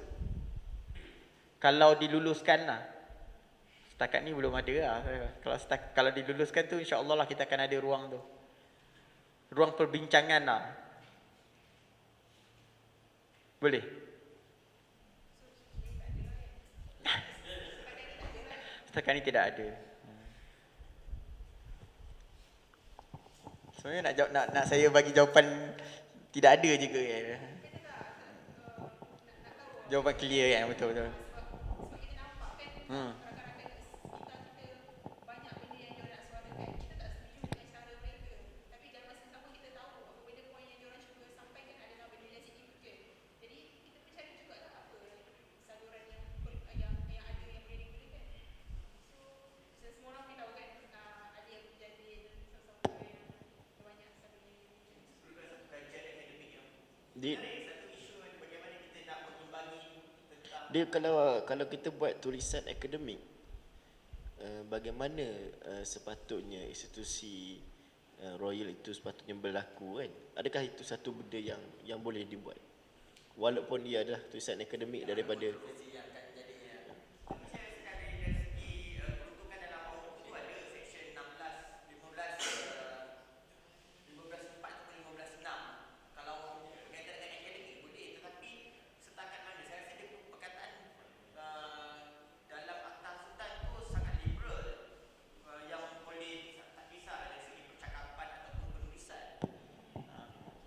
Kalau diluluskan lah. Setakat ni belum ada lah. Kalau diluluskan tu insya-Allah lah kita akan ada ruang tu. Ruang perbincangan lah. Boleh? Setakat ni tidak ada. Sebenarnya nak saya bagi jawapan tidak ada juga kan. Jawapan clear kan, betul-betul. Dia kalau kita buat tulisan akademik, bagaimana sepatutnya institusi royal itu sepatutnya berlaku kan? Adakah itu satu benda yang boleh dibuat walaupun dia adalah tulisan akademik daripada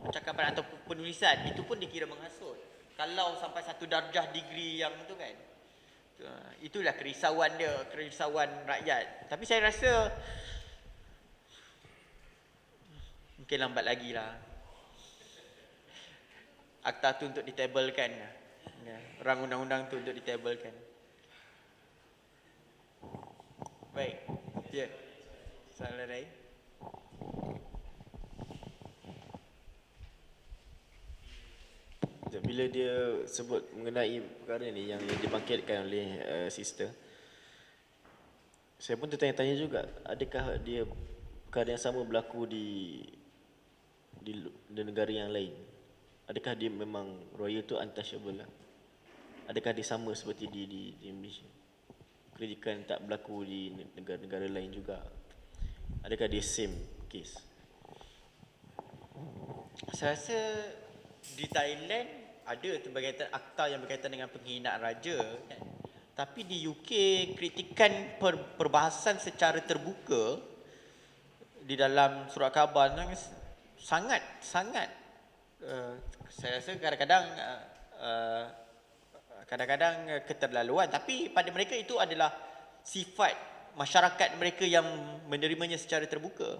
percakapan atau penulisan, itu pun dikira menghasut. Kalau sampai satu darjah degree yang tu kan. Itulah kerisauan dia, kerisauan rakyat. Tapi saya rasa mungkin lambat lagi lah. Akta tu untuk ditabelkan. Rang undang-undang tu untuk ditabelkan. Baik. Ya. Soalan lain? Bila dia sebut mengenai perkara ni yang dibangkitkan oleh sister, saya pun tertanya-tanya juga, adakah dia perkara yang sama berlaku di negara yang lain? Adakah dia memang royal tu untouchable lah? Adakah dia sama seperti di Malaysia? Kritikan tak berlaku di negara-negara lain juga? Adakah dia same case? Saya rasa di Thailand ada berkaitan akta yang berkaitan dengan penghinaan raja kan? Tapi di UK kritikan perbahasan secara terbuka di dalam surat khabar sangat saya rasa kadang-kadang keterlaluan, tapi pada mereka itu adalah sifat masyarakat mereka yang menerimanya secara terbuka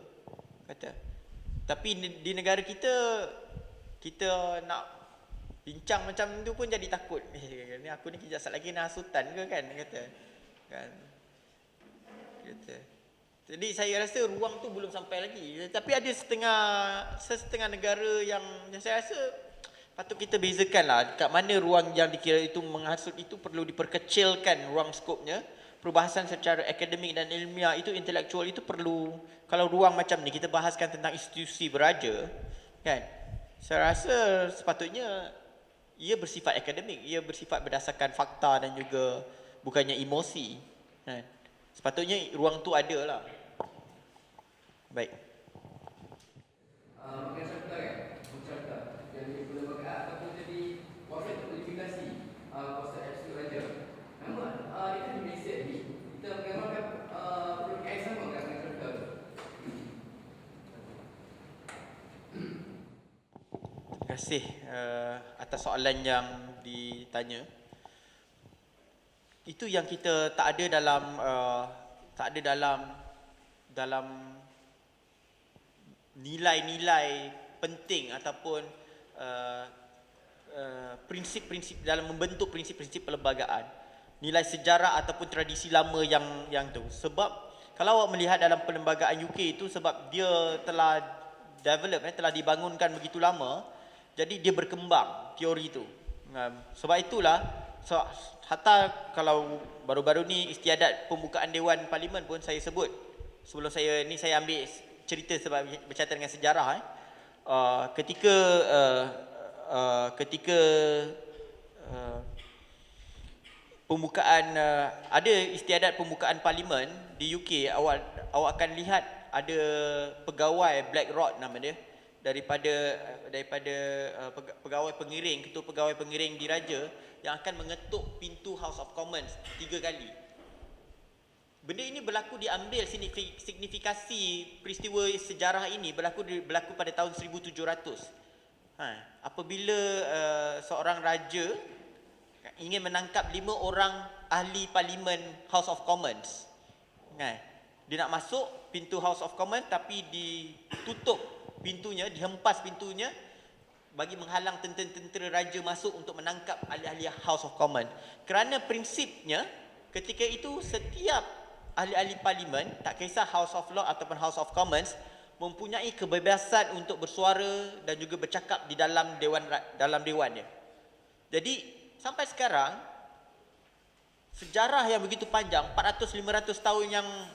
kata. Tapi di negara kita nak bincang macam tu pun jadi takut. Ni aku ni kejap lagi nak hasutan ke kan kata. Kan. Kata. Jadi saya rasa ruang tu belum sampai lagi. Tapi ada setengah negara yang saya rasa patut kita bezakanlah kat mana ruang yang dikira itu menghasut itu perlu diperkecilkan ruang skopnya. Perbahasan secara akademik dan ilmiah itu, intelektual itu perlu. Kalau ruang macam ni kita bahaskan tentang institusi beraja kan. Saya rasa sepatutnya ia bersifat akademik, ia bersifat berdasarkan fakta dan juga bukannya emosi. Kan? Sepatutnya ruang tu ada lah. Baik. Makan syarta kan? Syarta. Jadi pelbagai ataupun jadi kuasa kualifikasi kuasa absolut raja. Namun kita di Malaysia ni kita mengamalkan perlu yang sama kan dengan syarta tu. Terima kasih atas soalan yang ditanya. Itu yang kita tak ada dalam nilai-nilai penting ataupun prinsip-prinsip dalam membentuk prinsip-prinsip perlembagaan. Nilai sejarah ataupun tradisi lama yang tu. Sebab kalau awak melihat dalam perlembagaan UK itu, sebab dia telah develop, telah dibangunkan begitu lama, jadi dia berkembang teori itu. Sebab itulah hatta kalau baru-baru ni istiadat pembukaan Dewan Parlimen pun saya sebut. Sebelum saya ambil cerita sebab berkaitan dengan sejarah. Ketika pembukaan ada istiadat pembukaan parlimen di UK, awak akan lihat ada pegawai Black Rod nama dia, daripada pegawai pengiring, ketua pegawai pengiring diraja yang akan mengetuk pintu House of Commons 3 kali. Benda ini berlaku, diambil signifikasi peristiwa sejarah ini berlaku pada tahun 1700. Apabila seorang raja ingin menangkap 5 orang ahli parlimen House of Commons. Dia nak masuk pintu House of Commons tapi ditutup pintunya, dihempas pintunya bagi menghalang tentera raja masuk untuk menangkap ahli-ahli House of Commons. Kerana prinsipnya ketika itu setiap ahli-ahli parlimen, tak kisah House of Lords ataupun House of Commons, mempunyai kebebasan untuk bersuara dan juga bercakap di dalam dewannya. Jadi sampai sekarang sejarah yang begitu panjang, 400-500 tahun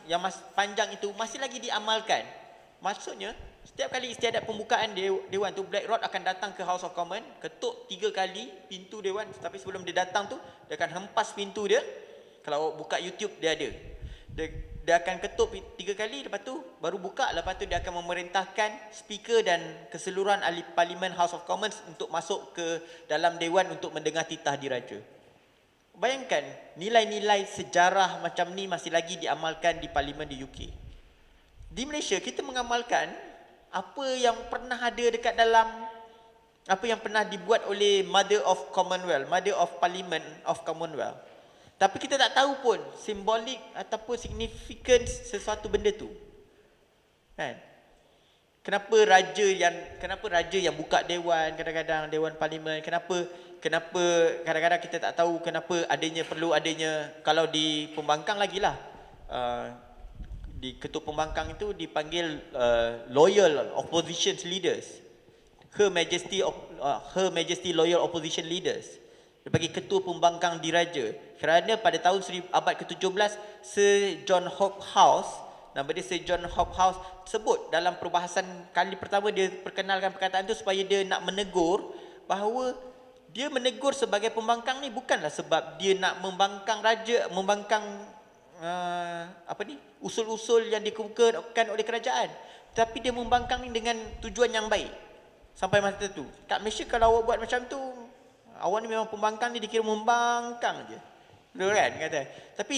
yang panjang itu masih lagi diamalkan. Maksudnya setiap kali istiadat pembukaan dewan tu, Black Rod akan datang ke House of Commons, ketuk 3 kali pintu dewan. Tapi sebelum dia datang tu, dia akan hempas pintu dia. Kalau buka YouTube dia ada. Dia akan ketuk 3 kali, lepas tu baru buka. Lepas tu dia akan memerintahkan speaker dan keseluruhan ahli parlimen House of Commons untuk masuk ke dalam dewan untuk mendengar titah diraja. Bayangkan, nilai-nilai sejarah macam ni masih lagi diamalkan di parlimen di UK. Di Malaysia, kita mengamalkan apa yang pernah ada dekat dalam, apa yang pernah dibuat oleh Mother of Commonwealth, Mother of Parliament of Commonwealth. Tapi kita tak tahu pun simbolik ataupun significance sesuatu benda tu. Kan? Kenapa raja yang buka dewan, kadang-kadang dewan parlimen, kenapa kadang-kadang kita tak tahu kenapa perlu adanya, kalau di pembangkang lagilah. Di ketua pembangkang itu dipanggil loyal opposition leaders. Her Majesty Loyal Opposition Leaders. Dia bagi ketua pembangkang diraja. Kerana pada tahun abad ke-17, Sir John Hophouse, nama dia Sir John Hophouse, sebut dalam perbahasan kali pertama dia perkenalkan perkataan itu supaya dia nak menegur bahawa dia menegur sebagai pembangkang ni bukanlah sebab dia nak membangkang raja, usul-usul yang dikemukakan oleh kerajaan, tapi dia membangkang ni dengan tujuan yang baik. Sampai masa tu kat Malaysia kalau awak buat macam tu, awak ni memang pembangkang ni dikira membangkang je. Betul kan kata. Tapi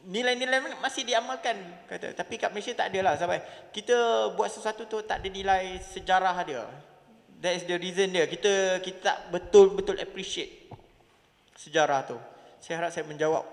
nilai-nilai masih diamalkan kata. Tapi kat Malaysia tak adalah, sampai kita buat sesuatu tu tak ada nilai sejarah dia. That is the reason dia. Kita tak betul-betul appreciate sejarah tu. Saya harap saya menjawab